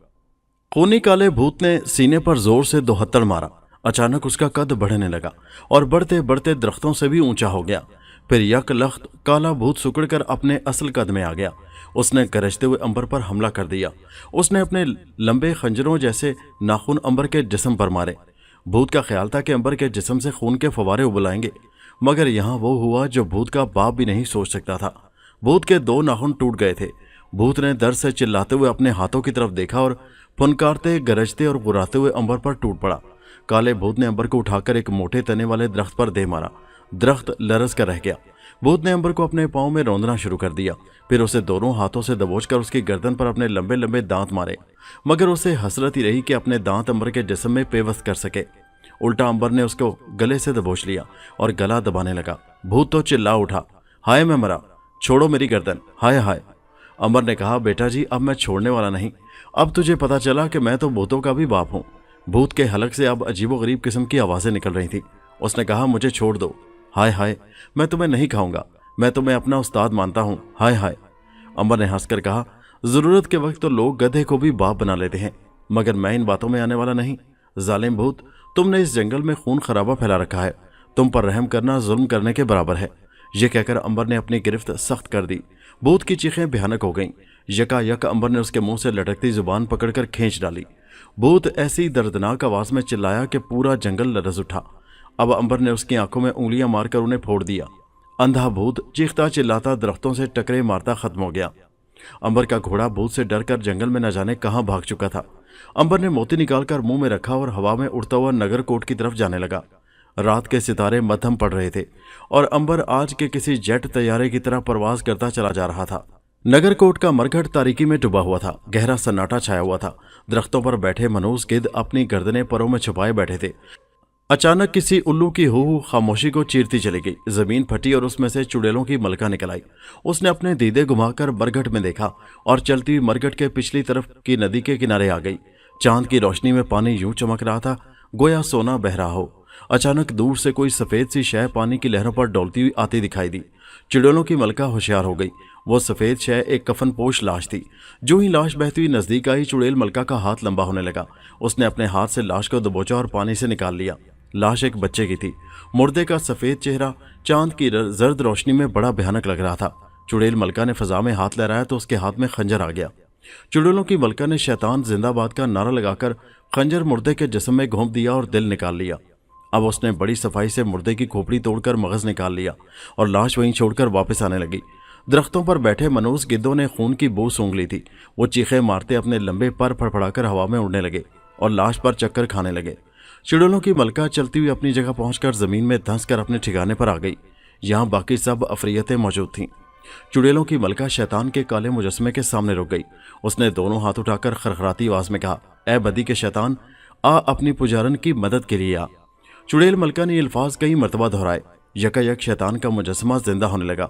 Speaker 1: खूनी काले भूत ने सीने पर जोर से 2 हत्थड़ मारा। अचानक उसका कद बढ़ने लगा और बढ़ते बढ़ते दरख्तों से भी ऊंचा हो गया। फिर यकलख्त काला भूत सुकड़कर अपने असल कद में आ गया। उसने गरजते हुए अंबर पर हमला कर दिया। उसने अपने लंबे खंजरों जैसे नाखून अंबर के जिस्म पर मारे। भूत का ख्याल था कि अंबर के जिस्म से खून के फवारे उबलाएंगे, मगर यहां वो हुआ जो भूत का बाप भी नहीं सोच सकता था। भूत के 2 नाखून टूट गए थे। भूत ने दर्द से चिल्लाते हुए अपने हाथों की तरफ देखा और फुनकारते, गरजते और गुर्राते हुए अंबर पर टूट पड़ा। काले भूत ने अंबर को उठाकर एक मोटे तने वाले दरख्त पर दे मारा। दरख्त लरज कर रह गया। भूत ने अंबर को अपने पांव में रौंदना शुरू कर दिया। फिर उसे दोनों हाथों से दबोचकर उसकी गर्दन पर अपने लंबे लंबे दांत मारे, मगर उसे हसरत ही रही कि अपने दांत अंबर के जिस्म में पेवस्त कर सके। उल्टा अंबर ने उसको गले से दबोच लिया और गला दबाने लगा। भूत तो चिल्ला उठा, हाय मैं मरा, छोड़ो मेरी गर्दन, हाय हाय। अंबर ने कहा, बेटा जी, अब मैं छोड़ने वाला नहीं। अब तुझे पता चला कि मैं तो भूतों का भी बाप हूँ। भूत के हलक से अब अजीबोगरीब किस्म की आवाज़ें निकल रही थी। उसने कहा, मुझे छोड़ दो। हाय हाय, मैं तुम्हें नहीं खाऊंगा, मैं तुम्हें अपना उस्ताद मानता हूँ। हाय हाय। अंबर ने हंसकर कहा, ज़रूरत के वक्त तो लोग गधे को भी बाप बना लेते हैं, मगर मैं इन बातों में आने वाला नहीं। जालिम भूत, तुमने इस जंगल में खून खराबा फैला रखा है, तुम पर रहम करना जुल्म करने के बराबर है। यह कहकर अंबर ने अपनी गिरफ्त सख्त कर दी। भूत की चीखें भयानक हो गईं। यकायक अंबर ने उसके मुंह से लटकती जुबान पकड़कर खींच डाली। भूत ऐसी दर्दनाक आवाज में चिल्लाया कि पूरा जंगल लरज उठा। अब अंबर ने उसकी आंखों में उंगलियां मारकर उन्हें फोड़ दिया। अंधा भूत चीखता चिल्लाता दरख्तों से टकरे मारता खत्म हो गया। अंबर का घोड़ा भूत से डरकर जंगल में न जाने कहां भाग चुका था। अंबर ने मोती निकालकर मुंह में रखा और हवा में उड़ता हुआ नगरकोट की तरफ जाने लगा। रात के सितारे मध्यम पड़ रहे थे और अंबर आज के किसी जेट तैयारे की तरह परवाज करता चला जा रहा था। नगरकोट का मरघट तारीकी में डूबा हुआ था। गहरा सन्नाटा छाया हुआ था। दरख्तों पर बैठे मनूस गिद्ध अपनी गर्दनें परों में छुपाए बैठे थे। अचानक किसी उल्लू की हू खामोशी को चीरती चली गई। जमीन फटी और उसमें से चुड़ैलों की मलका निकल आई। उसने अपने दीदे घुमाकर मरघट में देखा और चलती हुई मरघट के पिछली तरफ की नदी के किनारे आ गई। चांद की रोशनी में पानी यूं चमक रहा था गोया सोना बह रहा हो। अचानक दूर से कोई सफेद सी शय पानी की लहरों पर डोलती हुई आती दिखाई दी। चुड़ैलों की मलका होशियार हो गई। वो सफेद शय एक कफनपोश लाश थी। जो ही लाश बहती हुई नजदीक आई, चुड़ैल मलका का हाथ लंबा होने लगा। उसने अपने हाथ से लाश को दबोचा और पानी से निकाल लिया। लाश एक बच्चे की थी। मुर्दे का सफेद चेहरा चांद की जर्द रोशनी में बड़ा भयानक लग रहा था। चुड़ैल मलका ने फजा में हाथ लहराया तो उसके हाथ में खंजर आ गया। चुड़ैलों की मलका ने शैतान जिंदाबाद का नारा लगाकर खंजर मुर्दे के जिस्म में घोंप दिया और दिल निकाल लिया। अब उसने बड़ी सफाई से मुर्दे की खोपड़ी तोड़कर मगज निकाल लिया और लाश वहीं छोड़कर वापस आने लगी। दरख्तों पर बैठे मनूस गिद्धों ने खून की बू सूंघ ली थी। वो चीखें मारते अपने लंबे पर फड़फड़ाकर हवा में उड़ने लगे और लाश पर चक्कर खाने लगे। चुड़ैलों की मलका चलती हुई अपनी जगह पहुंचकर जमीन में धंस कर अपने ठिकाने पर आ गई। यहाँ बाकी सब अफरियतें मौजूद थीं। चुड़ैलों की मलका शैतान के काले मुजस्मे के सामने रुक गई। उसने दोनों हाथ उठाकर खरखराती आवाज में कहा, ए बदी के शैतान, आ अपनी पुजारन की मदद के लिए आ। चुड़ैल मलका ने ये अल्फाज कई मरतबा दोहराए। यकायक शैतान का मुजस्मा जिंदा होने लगा।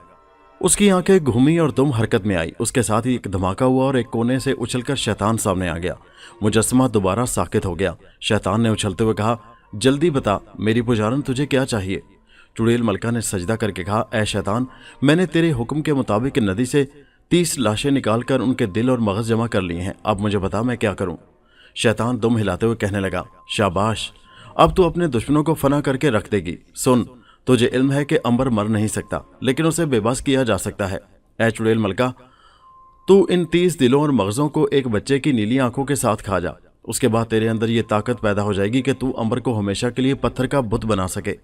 Speaker 1: उसकी आंखें घूमी और दुम हरकत में आई। उसके साथ ही एक धमाका हुआ और एक कोने से उछलकर शैतान सामने आ गया। मुजस्मा दोबारा साकित हो गया। शैतान ने उछलते हुए कहा, जल्दी बता मेरी पुजारन, तुझे क्या चाहिए? चुड़ैल मलका ने सजदा करके कहा, ए शैतान, मैंने तेरे हुक्म के मुताबिक नदी से 30 लाशें निकालकर उनके दिल और मगज जमा कर लिए हैं। अब मुझे बता मैं क्या करूं? शैतान दुम हिलाते हुए कहने लगा, शाबाश, अब तू अपने दुश्मनों को फना करके रख देगी। सुन, तुझे इल्म है कि अंबर मर नहीं सकता, लेकिन उसे बेबस किया जा सकता है। ए चुड़ैल मलका, तू इन 30 दिलों और मगजों को एक बच्चे की नीली आंखों के साथ खा जा। उसके बाद तेरे अंदर ये ताकत पैदा हो जाएगी कि तू अंबर को हमेशा के लिए पत्थर का बुत बना सके।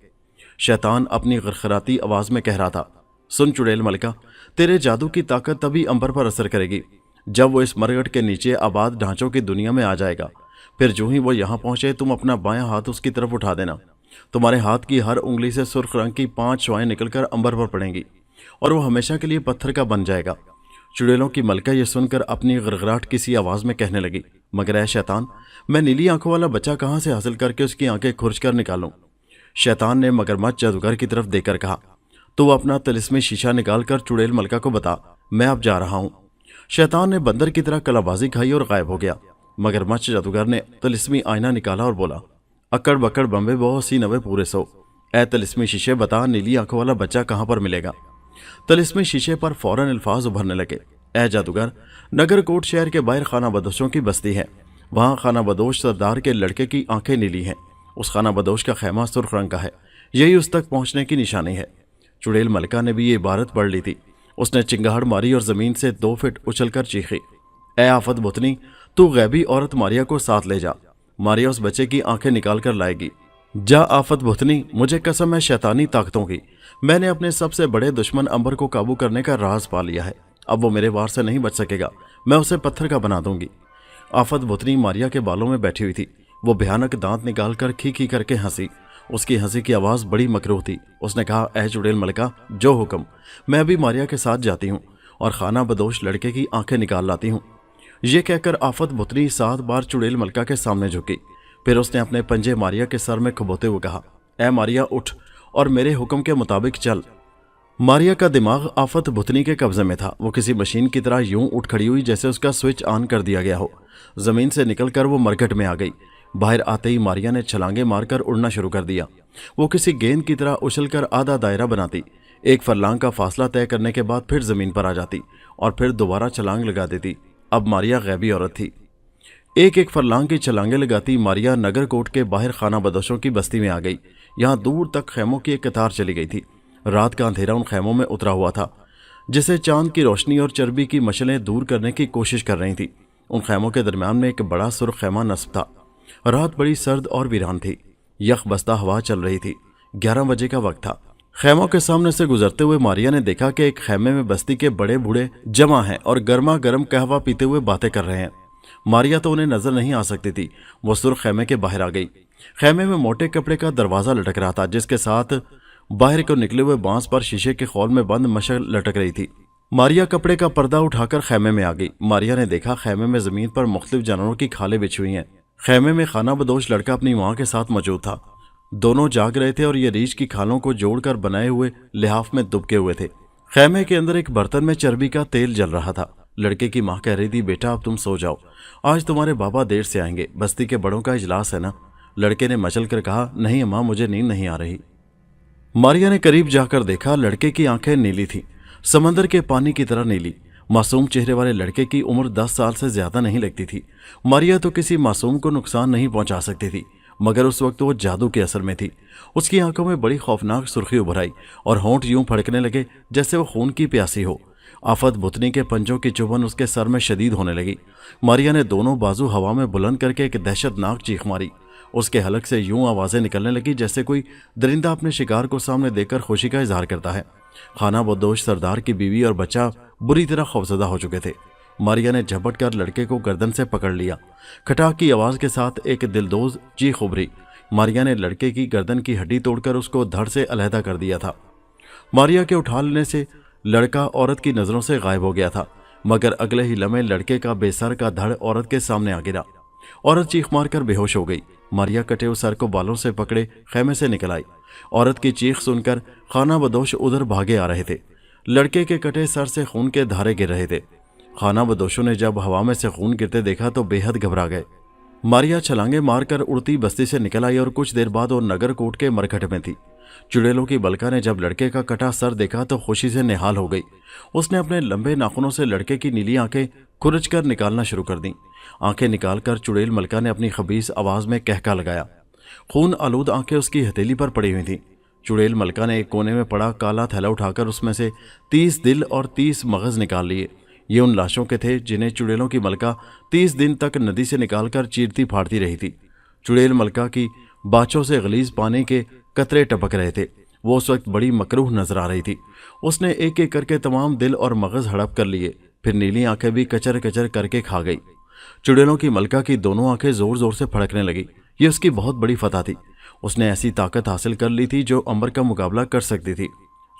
Speaker 1: शैतान अपनी गरखराती आवाज में कह रहा था, सुन चुड़ैल मलका, तेरे जादू की ताकत तभी अंबर पर असर करेगी जब वो इस मरघट के नीचे आबाद ढांचों की दुनिया में आ जाएगा। फिर जो ही वो यहाँ पहुंचे, तुम अपना बायां हाथ उसकी तरफ उठा देना। तुम्हारे हाथ की हर उंगली से सुर्ख रंग की 5 शुआएं निकलकर अंबर पर पड़ेंगी और वो हमेशा के लिए पत्थर का बन जाएगा। चुड़ैलों की मलका ये सुनकर अपनी गड़गड़ाहट किसी आवाज में कहने लगी, मगर ऐ शैतान, मैं नीली आंखों वाला बच्चा कहाँ से हासिल करके उसकी आंखें खुरच कर निकालूं? शैतान ने मगरमच्छ जादूगर की तरफ देकर कहा, तो अपना तिलिस्मी शीशा निकालकर चुड़ैल मलका को बता, मैं अब जा रहा हूं। शैतान ने बंदर की तरह कलाबाजी खाई और गायब हो गया। मगरमच्छ जादूगर ने तिलिस्मी आईना निकाला और बोला, अकड़ बकड़ बम्बे बहुत सी नवे पूरे सो। ए तिलिस्मी शीशे, बता नीली आंखों वाला बच्चा कहाँ पर मिलेगा? तिलिस्मी शीशे पर फौरन अल्फाज उभरने लगे, ए जादूगर, नगरकोट शहर के बाहर खाना बदोशों की बस्ती है। वहाँ खाना बदोश सरदार के लड़के की आंखें नीली हैं। उस खाना बदोश का खैमा सुर्ख रंग का है। यही उस तक पहुंचने की निशानी है। चुड़ैल मलका ने भी ये इबारत पढ़ ली थी। उसने चिंगाड़ मारी और जमीन से 2 फीट उछलकर चीखी, ए आफत बुतनी, तू गैबी औरत मारिया को साथ ले जा। मारिया उस बच्चे की आंखें निकाल कर लाएगी। जा आफत बुतनी, मुझे कसम है शैतानी ताकतों की, मैंने अपने सबसे बड़े दुश्मन अंबर को काबू करने का राज पा लिया है। अब वो मेरे वार से नहीं बच सकेगा। मैं उसे पत्थर का बना दूंगी। आफत बुतनी मारिया के बालों में बैठी हुई थी। वो भयानक दांत निकालकर खी खी करके हंसी। उसकी हंसी की आवाज बड़ी मकरूह थी। उसने कहा, ऐ चुड़ैल मलका, जो हुक्म, मैं अभी मारिया के साथ जाती हूँ और खाना बदोश लड़के की आंखें निकाल लाती हूँ। ये कहकर आफत बुतनी 7 बार चुड़ैल मलका के सामने झुकी। फिर उसने अपने पंजे मारिया के सर में खबोते हुए कहा, ए मारिया, उठ और मेरे हुक्म के मुताबिक चल। मारिया का दिमाग आफत भुतनी के कब्जे में था। वो किसी मशीन की तरह यूं उठ खड़ी हुई जैसे उसका स्विच ऑन कर दिया गया हो। जमीन से निकलकर वो मरघट में आ गई। बाहर आते ही मारिया ने छलांगे मारकर उड़ना शुरू कर दिया। वो किसी गेंद की तरह उछलकर आधा दायरा बनाती, एक फरलांग का फासला तय करने के बाद फिर जमीन पर आ जाती और फिर दोबारा छलांग लगा देती। अब मारिया गैबी औरत थी। एक एक फरलांग की छलांगे लगाती मारिया नगर कोट के बाहर खाना बदोशों की बस्ती में आ गई। यहाँ दूर तक खैमों की एक कतार चली गई थी। रात का अंधेरा उन खैमों में उतरा हुआ था, जिसे चांद की रोशनी और चर्बी की मशलें दूर करने की कोशिश कर रही थी। उन खैमों के दरमियान में एक बड़ा सुर्ख खैमा नस्ब था। रात बड़ी सर्द और वीरान थी। यख बस्ता हवा चल रही थी। 11 बजे का वक्त था। खैमों के सामने से गुजरते हुए मारिया ने देखा कि एक खैमे में बस्ती के बड़े बूढ़े जमा हैं और गर्मा गर्म कहवा पीते हुए बातें कर रहे हैं। मारिया तो उन्हें नजर नहीं आ सकती थी। वो सुर्ख खैमे के बाहर आ गई। खैमे में मोटे कपड़े का दरवाजा लटक रहा था, जिसके साथ बाहर को निकले हुए बांस पर शीशे के खौल में बंद मशक लटक रही थी। मारिया कपड़े का पर्दा उठाकर खैमे में आ गई। मारिया ने देखा खैमे में जमीन पर मुख्तलिफ जानवरों की खालें बिछी हुई हैं। खैमे में खाना बदोश लड़का अपनी मां के साथ मौजूद था। दोनों जाग रहे थे और ये रीछ की खालों को जोड़कर बनाए हुए लिहाफ में दुबके हुए थे। खैमे के अंदर एक बर्तन में चर्बी का तेल जल रहा था। लड़के की मां कह रही थी, बेटा अब तुम सो जाओ, आज तुम्हारे बाबा देर से आएंगे, बस्ती के बड़ों का इजलास है ना। लड़के ने मचल कर कहा, नहीं अम्मा, मुझे नींद नहीं आ रही। मारिया ने करीब जाकर देखा। लड़के की आंखें नीली थीं, समंदर के पानी की तरह नीली। मासूम चेहरे वाले लड़के की उम्र 10 साल से ज्यादा नहीं लगती थी। मारिया तो किसी मासूम को नुकसान नहीं पहुंचा सकती थी, मगर उस वक्त वो जादू के असर में थी। उसकी आंखों में बड़ी खौफनाक सुर्खी उभर आई और होंठ यूं फड़कने लगे जैसे वो खून की प्यासी हो। आफत भुतनी के पंजों की चुभन उसके सर में शदीद होने लगी। मारिया ने दोनों बाजू हवा में बुलंद करके एक दहशतनाक चीख मारी। उसके हलक से यूं आवाजें निकलने लगी जैसे कोई दरिंदा अपने शिकार को सामने देखकर खुशी का इजहार करता है। खाना बदोश सरदार की बीवी और बच्चा बुरी तरह खौफजदा हो चुके थे। मारिया ने झपट कर लड़के को गर्दन से पकड़ लिया। खटाक की आवाज के साथ एक दिलदोज चीख उभरी। मारिया ने लड़के की गर्दन की हड्डी तोड़कर उसको धड़ से अलहदा कर दिया था। मारिया के उठा लेने से लड़का औरत की नजरों से गायब हो गया था, मगर अगले ही लम्हे लड़के का बेसर का धड़ औरत के सामने आ गिरा। औरत चीख मारकर बेहोश हो गई। मारिया कटे हुए सर को बालों से पकड़े खैमे से निकल आई। औरत की चीख सुनकर खाना बदोश उधर भागे आ रहे थे। लड़के के कटे सर से खून के धारे गिर रहे थे। खाना बदोशों ने जब हवा में से खून गिरते देखा तो बेहद घबरा गए। मारिया छलांगे मारकर उड़ती बस्ती से निकल आई और कुछ देर बाद वो नगर कोट के मरघट में थी। चुड़ैलों की बलका ने जब लड़के का कटा सर देखा तो खुशी से निहाल हो गई। उसने अपने लंबे नाखूनों से लड़के की नीली आंखें खुरच कर निकालना शुरू कर दी। आंखें निकालकर चुड़ैल मलका ने अपनी खबीस आवाज में कहका लगाया। खून आलूद आंखें उसकी हथेली पर पड़ी हुई थीं। चुड़ैल मलका ने एक कोने में पड़ा काला थैला उठाकर उसमें से 30 दिल और 30 मगज निकाल लिए। ये उन लाशों के थे जिन्हें चुड़ैलों की मलका 30 दिन तक नदी से निकालकर चीरती फाड़ती रही थी। चुड़ैल मलका की बाचों से गलीज पानी के कतरे टपक रहे थे। वो उस वक्त बड़ी मकरूह नजर आ रही थी। उसने एक एक करके तमाम दिल और मगज हड़प कर लिए, फिर नीली आंखें भी कचर कचर करके खा गई। चुड़ैलों की मलका की दोनों आंखें जोर जोर से फड़कने लगी। ये उसकी बहुत बड़ी फतह थी। उसने ऐसी ताकत हासिल कर ली थी जो अंबर का मुकाबला कर सकती थी।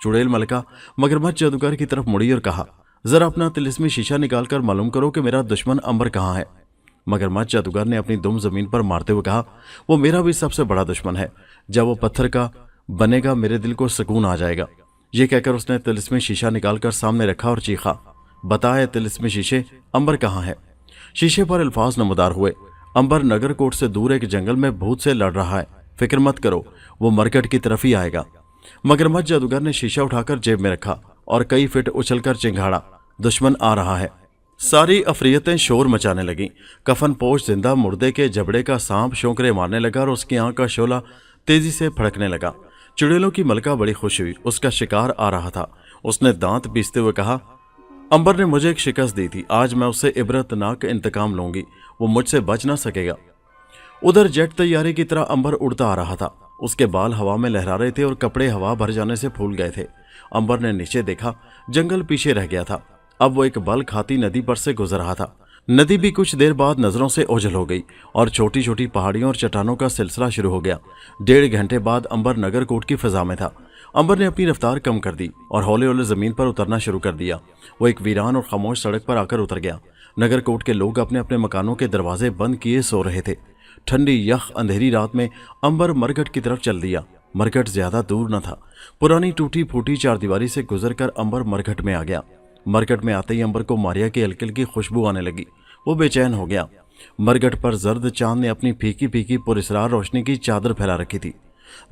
Speaker 1: चुड़ैल मलका मगरमच्छ जादूगर की तरफ मुड़ी और कहा, जरा अपना तिलिस्मी शीशा निकालकर मालूम करो कि मेरा दुश्मन अंबर कहाँ है। मगरमच्छ जादूगर ने अपनी दुम जमीन पर मारते हुए कहा, वो मेरा भी सबसे बड़ा दुश्मन है। जब वो पत्थर का बनेगा मेरे दिल को सुकून आ जाएगा। ये कहकर उसने तिलिस्मी शीशा निकालकर सामने रखा और चीखा, बताए तिलिस्मी शीशे, अंबर कहाँ है। शीशे पर अल्फाज नमदार हुए, अंबर नगर कोट से दूर एक जंगल में भूत से लड़ रहा है, फिक्र मत करो, वो मरकट की तरफ ही आएगा। मगरमच्छ जादूगर ने शीशा उठाकर जेब में रखा और कई फीट उछलकर चिंघाड़ा, दुश्मन आ रहा है। सारी अफरियतें शोर मचाने लगीं। कफन पोश जिंदा मुर्दे के जबड़े का सांप शोंकरे मारने लगा और उसकी आंख का शोला तेजी से फड़कने लगा। चुड़ैलों की मलका बड़ी खुश हुई, उसका शिकार आ रहा था। उसने दांत पीसते हुए कहा, अंबर ने मुझे एक शिकस्त दी थी, आज मैं उससे इबरतनाक इंतकाम लूंगी, वो मुझसे बच ना सकेगा। उधर जेट तैयारी की तरह अंबर उड़ता आ रहा था। उसके बाल हवा में लहरा रहे थे और कपड़े हवा भर जाने से फूल गए थे। अंबर ने नीचे देखा, जंगल पीछे रह गया था। अब वो एक बल खाती नदी पर से गुजर रहा था। नदी भी कुछ देर बाद नजरों से ओझल हो गई और छोटी छोटी पहाड़ियों और चट्टानों का सिलसिला शुरू हो गया। 1.5 घंटे बाद अंबर नगर कोट की फिजा में था। अंबर ने अपनी रफ्तार कम कर दी और हौले हौले जमीन पर उतरना शुरू कर दिया। वो एक वीरान और खामोश सड़क पर आकर उतर गया। नगर कोट के लोग अपने अपने मकानों के दरवाजे बंद किए सो रहे थे। ठंडी यख अंधेरी रात में अंबर मरघट की तरफ चल दिया। मरघट ज्यादा दूर न था। पुरानी टूटी फूटी चारदीवारी से गुजरकर अंबर मरघट में आ गया। मरघट में आते ही अंबर को मारिया की हल्की हल्की खुशबू आने लगी। वो बेचैन हो गया। मरघट पर जर्द चांद ने अपनी फीकी फीकी पुरस्रार रोशनी की चादर फैला रखी थी।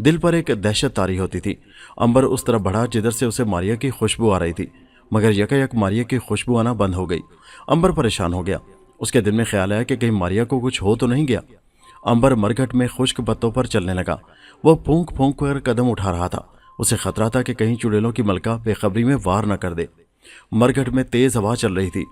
Speaker 1: दिल पर एक दहशत तारी होती थी। अंबर उस तरफ बढ़ा जिधर से उसे मारिया की खुशबू आ रही थी, मगर यकायक मारिया की खुशबू आना बंद हो गई। अंबर परेशान हो गया। उसके दिल में ख्याल आया कि कहीं मारिया को कुछ हो तो नहीं गया। अंबर मरघट में खुश्क पत्तों पर चलने लगा। वो फूंक फूंक कर कदम उठा रहा था। उसे खतरा था कि कहीं चुड़ैलों की मलका बेखबरी में वार न कर दे। मरघट में तेज हवा चल रही थी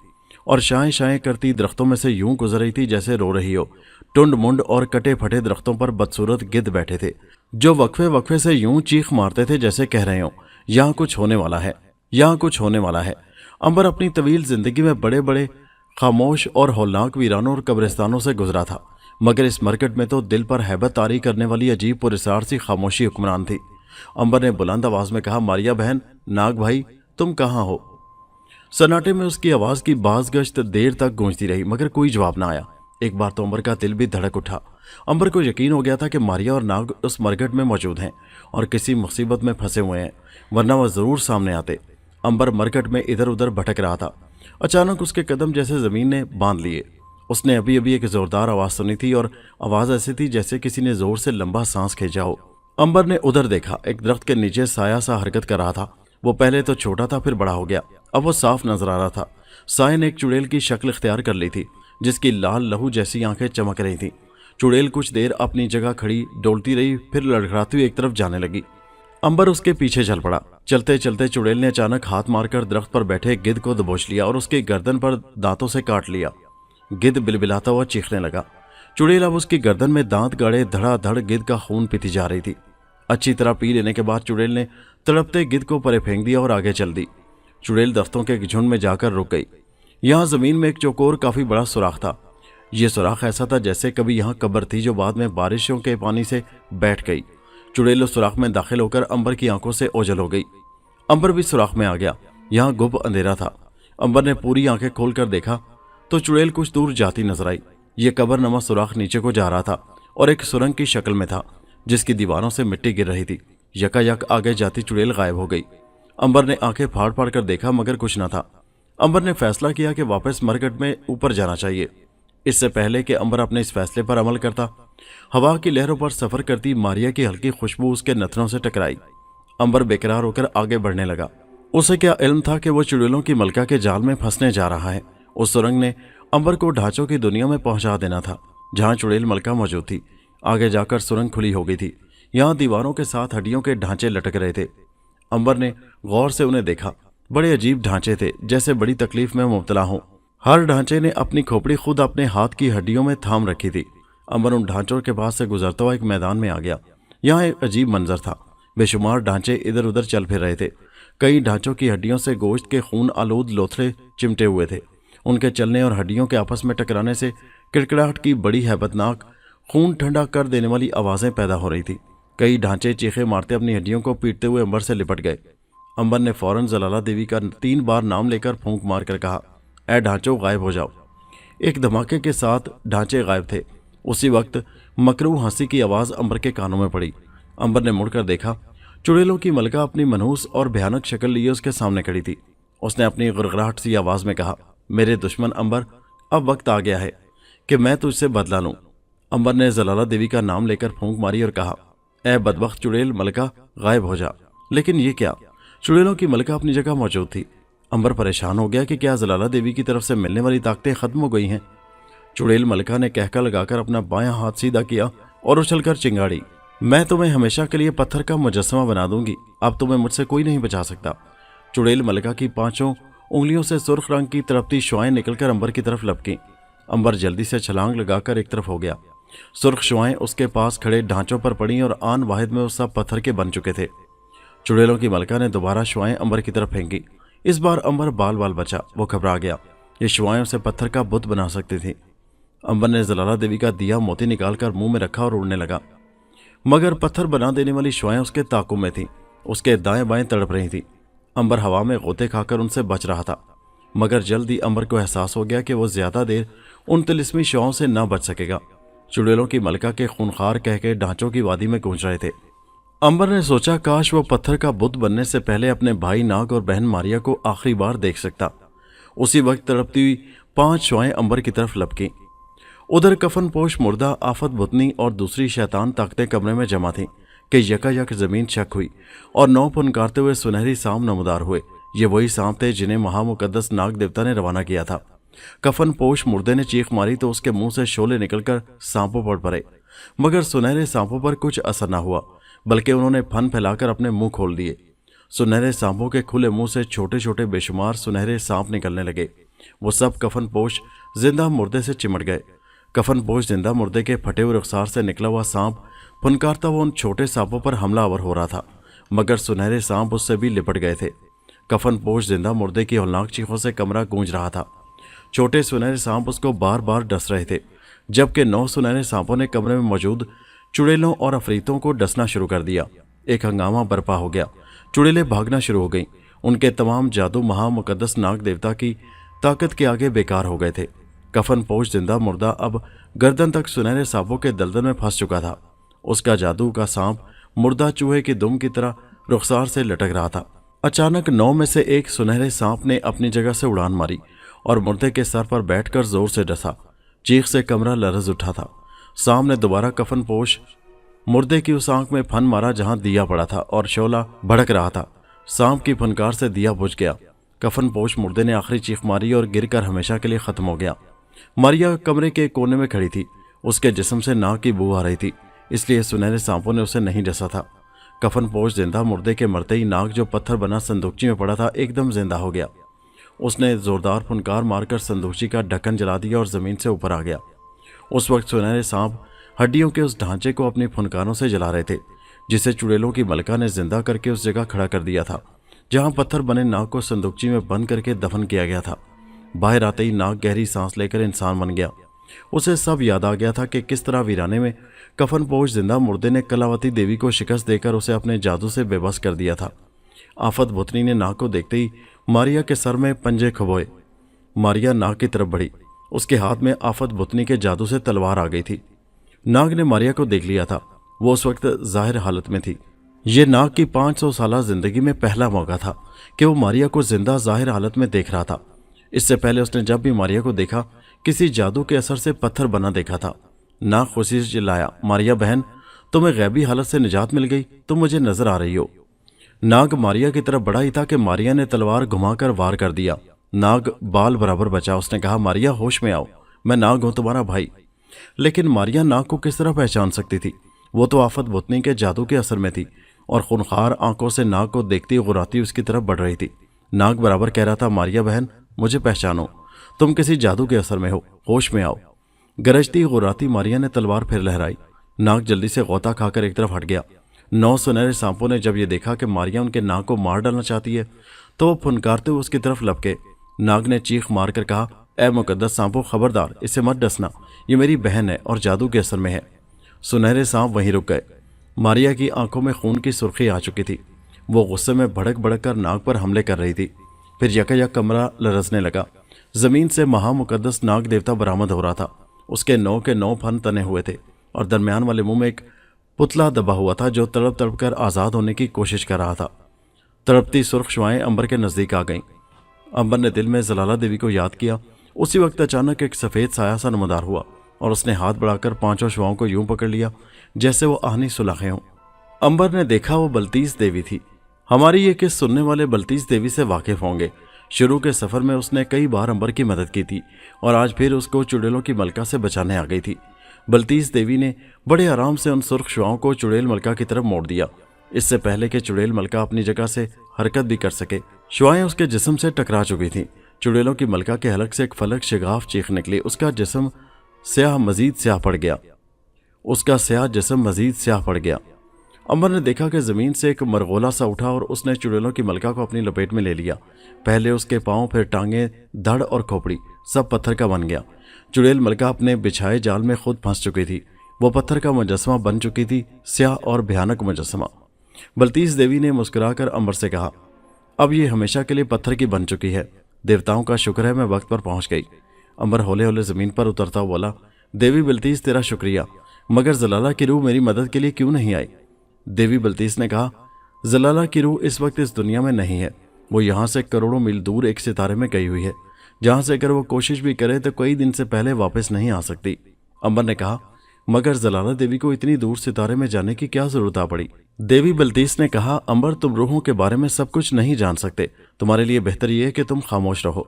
Speaker 1: और शाएं शाएं करती दरख्तों में से यूं गुजर रही थी जैसे रो रही हो। टुंड मुंड और कटे फटे दरख्तों पर बदसूरत गिद्ध बैठे थे, जो वक्फे वक्फे से यूं चीख मारते थे जैसे कह रहे हो, यहाँ कुछ होने वाला है, यहाँ कुछ होने वाला है। अंबर अपनी तवील जिंदगी में बड़े बड़े खामोश और हौलनाक वीरानों और कब्रिस्तानों से गुजरा था, मगर इस मरकट में तो दिल पर हैबत तारी करने वाली अजीब पुरस्कार सी खामोशी हुक्मरान थी। अंबर ने बुलंद आवाज में कहा, मारिया बहन, नाग भाई, तुम कहाँ हो? सन्नाटे में उसकी आवाज की बाज गश्त देर तक गूंजती रही, मगर कोई जवाब ना आया। एक बार तो अंबर का दिल भी धड़क उठा। अंबर को यकीन हो गया था कि मारिया और नाग उस मरघट में मौजूद हैं और किसी मुसीबत में फंसे हुए हैं, वरना वह जरूर सामने आते। अंबर मरघट में इधर उधर भटक रहा था। अचानक उसके कदम जैसे जमीन ने बांध लिए। उसने अभी अभी एक जोरदार आवाज सुनी थी और आवाज ऐसी थी जैसे किसी ने जोर से लंबा सांस खींचा हो। अंबर ने उधर देखा। एक दरख्त के नीचे साया सा हरकत कर रहा था। वो पहले तो छोटा था, फिर बड़ा हो गया। अब वो साफ नजर आ रहा था। साये ने एक चुड़ैल की शक्ल इख्तियार कर ली थी, जिसकी लाल लहू जैसी आंखें चमक रही थीं। चुड़ैल कुछ देर अपनी जगह खड़ी डोलती रही, फिर लड़खड़ाती हुई एक तरफ जाने लगी। अंबर उसके पीछे चल पड़ा। चलते चलते चुड़ैल ने अचानक हाथ मारकर दरख्त पर बैठे गिद्ध को दबोच लिया और उसकी गर्दन पर दांतों से काट लिया। गिद्ध बिलबिलाता हुआ चीखने लगा। चुड़ैल अब उसकी गर्दन में दांत गाड़े धड़ाधड़ गिद्ध का खून पीती जा रही थी। अच्छी तरह पी लेने के बाद चुड़ैल ने तड़पते गिद्ध को परे फेंक दिया और आगे चल दी। चुड़ैल दफ्तों के झुंड में जाकर रुक गई। यहाँ जमीन में एक चौकोर काफी बड़ा सुराख था। यह सुराख ऐसा था जैसे कभी यहाँ कब्र थी, जो बाद में बारिशों के पानी से बैठ गई। चुड़ैल उस सुराख में दाखिल होकर अंबर की आंखों से ओझल हो गई। अंबर भी सुराख में आ गया। यहाँ गुप अंधेरा था। अंबर ने पूरी आंखें खोलकर देखा तो चुड़ैल कुछ दूर जाती नजर आई। ये कब्रनमा सुराख नीचे को जा रहा था और एक सुरंग की शक्ल में था, जिसकी दीवारों से मिट्टी गिर रही थी। यकायक आगे जाती चुड़ैल गायब हो गई। अंबर ने आंखें फाड़ फाड़ कर देखा, मगर कुछ न था। अंबर ने फैसला किया कि वापस मरघट में ऊपर जाना चाहिए। इससे पहले कि अंबर अपने इस फैसले पर अमल करता, हवा की लहरों पर सफर करती मारिया की हल्की खुशबू उसके नथनों से टकराई। अंबर बेकरार होकर आगे बढ़ने लगा। उसे क्या इल्म था कि वो चुड़ैलों की मलका के जाल में फंसने जा रहा है। उस सुरंग ने अंबर को ढांचों की दुनिया में पहुंचा देना था, जहां चुड़ैल मलका मौजूद थी। आगे जाकर सुरंग खुली हो गई थी। यहाँ दीवारों के साथ हड्डियों के ढांचे लटक रहे थे। अंबर ने गौर से उन्हें देखा। बड़े अजीब ढांचे थे, जैसे बड़ी तकलीफ में मुब्तला हों। हर ढांचे ने अपनी खोपड़ी खुद अपने हाथ की हड्डियों में थाम रखी थी। अंबर उन ढांचों के पास से गुजरता हुआ एक मैदान में आ गया। यहाँ एक अजीब मंजर था। बेशुमार ढांचे इधर उधर चल फिर रहे थे। कई ढांचों की हड्डियों से गोश्त के खून आलूद लोथड़े चिमटे हुए थे। उनके चलने और हड्डियों के आपस में टकराने से किड़किड़ाहट की बड़ी हैबतनाक, खून ठंडा कर देने वाली आवाजें पैदा हो रही थी। कई ढांचे चीखे मारते अपनी हड्डियों को पीटते हुए अंबर से लिपट गए। अंबर ने फौरन जलाला देवी का 3 बार नाम लेकर फूंक मारकर कहा, ऐ ढांचों, गायब हो जाओ। एक धमाके के साथ ढांचे गायब थे। उसी वक्त मकरू हंसी की आवाज अंबर के कानों में पड़ी। अंबर ने मुड़कर देखा। चुड़ैलों की मलका अपनी मनहूस और भयानक शक्ल लिए उसके सामने खड़ी थी। उसने अपनी गुरगुराहट सी आवाज में कहा, मेरे दुश्मन अंबर, अब वक्त आ गया है कि मैं तुझसे बदला लूं। अंबर ने जलाला देवी का नाम लेकर फूंक मारी और कहा, ऐ बदबख्त चुड़ैल मलका, गायब हो जा। लेकिन ये क्या? चुड़ैलों की मलका अपनी जगह मौजूद थी। अंबर परेशान हो गया कि क्या जलाला देवी की तरफ से मिलने वाली ताकतें खत्म हो गई हैं। चुड़ैल मलका ने कहका लगाकर अपना बायां हाथ सीधा किया और उछलकर चिंगाड़ी, मैं तुम्हें हमेशा के लिए पत्थर का मुजस्समा बना दूंगी। अब तुम्हें मुझसे कोई नहीं बचा सकता। चुड़ैल मलका की 5 उंगलियों से सुर्ख रंग की तड़पती शुआएं निकलकर अंबर की तरफ लपकीं। अंबर जल्दी से छलांग लगाकर एक तरफ हो गया। सुर्ख शुआएं उसके पास खड़े ढांचों पर पड़ी और आन वाहिद में वो सब पत्थर के बन चुके थे। चुड़ैलों की मलका ने दोबारा शुआएं अंबर की तरफ फेंकी। इस बार अंबर बाल बाल बचा। वो घबरा गया। ये शुआएं उसे पत्थर का बुत बना सकती थी। अंबर ने जलाला देवी का दिया मोती निकालकर मुंह में रखा और उड़ने लगा, मगर पत्थर बना देने वाली शुआएं उसके ताकू में थीं। उसके दाएं बाएं तड़प रही थी। अंबर हवा में गोते खाकर उनसे बच रहा था, मगर जल्द ही अंबर को एहसास हो गया कि वो ज्यादा देर उन तिलिस्मी शुआओं से न बच सकेगा। चुड़ैलों की मलका के खूनखार कह के ढांचों की वादी में गूंज रहे थे। अंबर ने सोचा काश वो पत्थर का बुत बनने से पहले अपने भाई नाग और बहन मारिया को आखिरी बार देख सकता। उसी वक्त तड़पती हुई 5 श्वाएं अंबर की तरफ लपकीं। उधर कफनपोश मुर्दा, आफत भुतनी और दूसरी शैतान ताकतें कमरे में जमा थीं कि यकायक जमीन शक हुई और 9 फुनकारते हुए सुनहरी सांप नमदार हुए। ये वही सांप थे जिन्हें महामुकद्दस नाग देवता ने रवाना किया था। कफनपोश मुर्दे ने चीख मारी तो उसके मुंह से शोले निकलकर सांपों पर पड़े, मगर सुनहरे सांपों पर कुछ असर न हुआ, बल्कि उन्होंने फन फैलाकर अपने मुंह खोल दिए। सुनहरे सांपों के खुले मुंह से छोटे छोटे बेशुमार सुनहरे सांप निकलने लगे। वो सब कफनपोश जिंदा मुर्दे से चिमट गए। कफनपोश जिंदा मुर्दे के फटे हुए रुखसार से निकला हुआ सांप फुनकारता हुआ उन छोटे सांपों पर हमलावर हो रहा था, मगर सुनहरे सांप उससे भी लिपट गए थे। कफनपोश जिंदा मुर्दे की हौलनाक चीखों से कमरा गूंज रहा था। छोटे सुनहरे सांप उसको बार बार डस रहे थे, जबकि 9 सुनहरे सांपों ने कमरे में मौजूद चुड़ैलों और अफरीतों को डसना शुरू कर दिया। एक हंगामा बर्पा हो गया। चुड़ैलें भागना शुरू हो गईं। उनके तमाम जादू महामुकद्दस नाग देवता की ताकत के आगे बेकार हो गए थे। कफनपोश जिंदा मुर्दा अब गर्दन तक सुनहरे सांपों के दलदल में फंस चुका था। उसका जादू का सांप मुर्दा चूहे की दुम की तरह रुखसार से लटक रहा था। अचानक 9 में से एक सुनहरे सांप ने अपनी जगह से उड़ान मारी और मुर्दे के सर पर बैठकर जोर से डसा। चीख से कमरा लरज उठा था। सांप ने दोबारा कफनपोश मुर्दे की उस आंख में फन मारा जहां दिया पड़ा था और शोला भड़क रहा था। सांप की फनकार से दिया बुझ गया। कफनपोश मुर्दे ने आखिरी चीख मारी और गिरकर हमेशा के लिए खत्म हो गया। मारिया कमरे के कोने में खड़ी थी। उसके जिस्म से नाक की बू आ रही थी, इसलिए सुनहरे सांपों ने उसे नहीं डसा था। कफनपोश जिंदा मुर्दे के मरते ही नाग जो पत्थर बना संदूकची में पड़ा था एकदम जिंदा हो गया। उसने जोरदार फुनकार मारकर संदूकची का ढक्कन जला दिया और जमीन से ऊपर आ गया। उस वक्त सुनहरे सांप हड्डियों के उस ढांचे को अपनी फुनकारों से जला रहे थे, जिसे चुड़ैलों की मलका ने जिंदा करके उस जगह खड़ा कर दिया था जहां पत्थर बने नाग को संदूकची में बंद करके दफन किया गया था। बाहर आते ही नाग गहरी सांस लेकर इंसान बन गया। उसे सब याद आ गया था कि किस तरह वीराने में कफनपोश जिंदा मुर्दे ने कलावती देवी को शिकस्त देकर उसे अपने जादू से बेबस कर दिया था। आफत भुतनी ने नाग को देखते ही मारिया के सर में पंजे खबोए। मारिया नाग की तरफ बढ़ी। उसके हाथ में आफत भुतनी के जादू से तलवार आ गई थी। नाग ने मारिया को देख लिया था। वो उस वक्त जाहिर हालत में थी। ये नाग की 500 साल जिंदगी में पहला मौका था कि वो मारिया को जिंदा जाहिर हालत में देख रहा था। इससे पहले उसने जब भी मारिया को देखा किसी जादू के असर से पत्थर बना देखा था। नाग खुशी से चिल्लाया, मारिया बहन, तुम्हें गैबी हालत से निजात मिल गई, तुम मुझे नजर आ रही हो। नाग मारिया की तरफ बढ़ा ही था कि मारिया ने तलवार घुमाकर वार कर दिया। नाग बाल बराबर बचा। उसने कहा, मारिया होश में आओ, मैं नाग हूं, तुम्हारा भाई। लेकिन मारिया नाग को किस तरह पहचान सकती थी? वो तो आफत भुतनी के जादू के असर में थी और खूनखार आंखों से नाग को देखती गुर्राती उसकी तरफ बढ़ रही थी। नाग बराबर कह रहा था, मारिया बहन, मुझे पहचानो, तुम किसी जादू के असर में हो, होश में आओ। गरजती गुर्राती मारिया ने तलवार फिर लहराई। नाग जल्दी से गौता खाकर एक तरफ हट गया। 9 सुनहरे सांपों ने जब ये देखा कि मारिया उनके नाग को मार डालना चाहती है तो वो फुनकारते हुए उसकी तरफ लपके। नाग ने चीख मारकर कहा, ए मुकद्दस सांपों, खबरदार, इसे मत डसना, ये मेरी बहन है और जादू के असर में है। सुनहरे सांप वहीं रुक गए। मारिया की आंखों में खून की सुर्खी आ चुकी थी। वो गुस्से में भड़क भड़क कर नाग पर हमले कर रही थी। फिर यकायक कमरा लरसने लगा। जमीन से महामुकद्दस नाग देवता बरामद हो रहा था। उसके 9 के 9 फन तने हुए थे और दरमियान वाले मुंह में एक पुतला दबा हुआ था जो तड़प तड़प कर आज़ाद होने की कोशिश कर रहा था। तड़पती सुर्ख शुआएं अंबर के नज़दीक आ गईं। अंबर ने दिल में जलाला देवी को याद किया। उसी वक्त अचानक एक सफ़ेद साया सा नमदार हुआ और उसने हाथ बढ़ाकर 5 शुआओं को यूं पकड़ लिया जैसे वो आहनी सुलाखें हों। अंबर ने देखा वो बल्तीस देवी थी। हमारी ये किस सुनने वाले बल्तीस देवी से वाकिफ होंगे। शुरू के सफ़र में उसने कई बार अंबर की मदद की थी और आज फिर उसको चुड़ैलों की मलका से बचाने आ गई थी। बल्तीस देवी ने बड़े आराम से उन सुर्ख शुआओं को चुड़ैल मलका की तरफ मोड़ दिया, इससे पहले कि चुड़ैल मलका अपनी जगह से हरकत भी कर सके। शुआएं उसके जिस्म से टकरा चुकी थीं। चुड़ैलों की मलका के हलक से एक फलक शिगाफ चीख निकली। उसका जिस्म स्याह मजीद स्याह पड़ गया। उसका स्याह जिस्म मजीद स्याह पड़ गया। अंबर ने देखा कि जमीन से एक मरगोला सा उठा और उसने चुड़ैलों की मलका को अपनी लपेट में ले लिया। पहले उसके पांव, फिर टांगे, धड़ और खोपड़ी सब पत्थर का बन गया। चुड़ैल मलका अपने बिछाए जाल में खुद फंस चुकी थी। वो पत्थर का मुजस्समा बन चुकी थी, स्याह और भयानक मुजस्समा। बल्तीस देवी ने मुस्कुराकर अंबर से कहा, अब ये हमेशा के लिए पत्थर की बन चुकी है। देवताओं का शुक्र है मैं वक्त पर पहुंच गई। अंबर हौले हौले जमीन पर उतरता बोला, देवी बल्तीस, तेरा शुक्रिया, मगर जलाला की रूह मेरी मदद के लिए क्यों नहीं आई? देवी बल्तीस ने कहा, जलाला की रूह इस वक्त इस दुनिया में नहीं है। वो यहाँ से करोड़ों मील दूर एक सितारे में गई हुई है, जहां से अगर वो कोशिश भी करे तो कई दिन से पहले वापस नहीं आ सकती। अंबर ने कहा, मगर जलाला देवी को इतनी दूर सितारे में जाने की क्या जरूरत आ पड़ी? देवी बल्तीस ने कहा, अंबर, तुम रूहों के बारे में सब कुछ नहीं जान सकते। तुम्हारे लिए बेहतर यह है कि तुम खामोश रहो।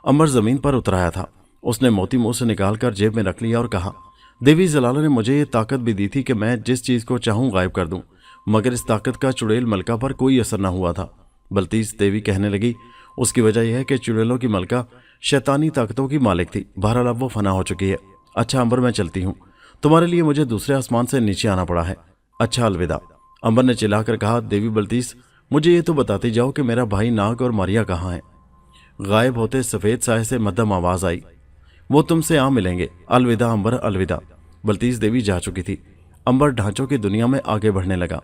Speaker 1: अंबर जमीन पर उतराया था। उसने मोती मुंह से निकालकर जेब में रख लिया और कहा, देवी जलाला ने मुझे ये ताकत भी दी थी कि मैं जिस चीज को चाहूं गायब कर दूं, मगर इस ताकत का चुड़ैल मलका पर कोई असर न हुआ था। बल्तीस देवी कहने लगी, उसकी वजह यह है कि चुड़ैलों की मलका शैतानी ताकतों की मालिक थी। बहरहाल अब वो फना हो चुकी है। अच्छा अंबर, मैं चलती हूँ। तुम्हारे लिए मुझे दूसरे आसमान से नीचे आना पड़ा है। अच्छा, अलविदा। अंबर ने चिल्लाकर कहा, देवी बल्तीस, मुझे ये तो बताती जाओ कि मेरा भाई नाग और मारिया कहाँ है? गायब होते सफेद साए से मध्यम आवाज आई, वो तुमसे आ मिलेंगे। अलविदा अंबर, अलविदा। बल्तीस देवी जा चुकी थी। अंबर ढांचों की दुनिया में आगे बढ़ने लगा।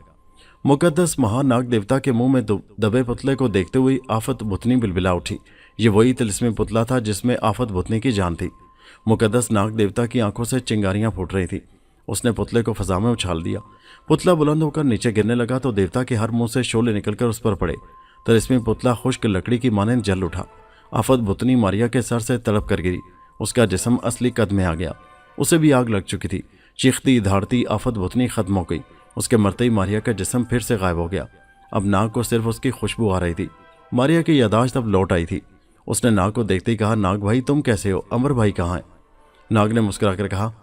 Speaker 1: मुकद्दस महानाग देवता के मुंह में दबे पुतले को देखते हुए आफत भुतनी बिलबिला उठी। ये वही तिलिस्मी पुतला था जिसमें आफत भुतनी की जान थी। मुकद्दस नाग देवता की आंखों से चिंगारियां फूट रही थी। उसने पुतले को फजा में उछाल दिया। पुतला बुलंद होकर नीचे गिरने लगा तो देवता के हर मुंह से शोले निकलकर उस पर पड़े। तिलिस्मी पुतला खुश्क लकड़ी की माने जल उठा। आफत भुतनी मारिया के सर से तड़प कर गिरी। उसका जिस्म असली कद में आ गया। उसे भी आग लग चुकी थी। चीखती धाड़ती आफत भुतनी खत्म हो गई। उसके मरते ही मारिया का जिस्म फिर से गायब हो गया। अब नाग को सिर्फ उसकी खुशबू आ रही थी। मारिया की यादाश्त अब लौट आई थी। उसने नाग को देखते ही कहा, नाग भाई तुम कैसे हो? अंबर भाई कहाँ है? नाग ने मुस्कुराकर कहा,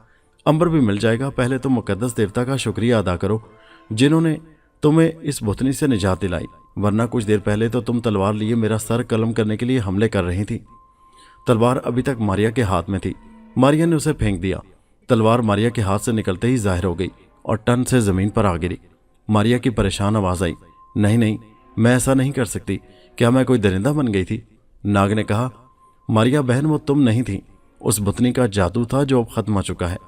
Speaker 1: अंबर भी मिल जाएगा। पहले तुम मुकद्दस देवता का शुक्रिया अदा करो जिन्होंने तुम्हें इस भुतनी से निजात दिलाई, वरना कुछ देर पहले तो तुम तलवार लिए मेरा सर कलम करने के लिए हमले कर रही थी। तलवार अभी तक मारिया के हाथ में थी। मारिया ने उसे फेंक दिया। तलवार मारिया के हाथ से निकलते ही जाहिर हो गई और टन से जमीन पर आ गिरी। मारिया की परेशान आवाज आई, नहीं नहीं, मैं ऐसा नहीं कर सकती। क्या मैं कोई दरिंदा बन गई थी? नाग ने कहा, मारिया बहन, वो तुम नहीं थी। उस भुतनी का जादू था जो अब खत्म हो चुका है।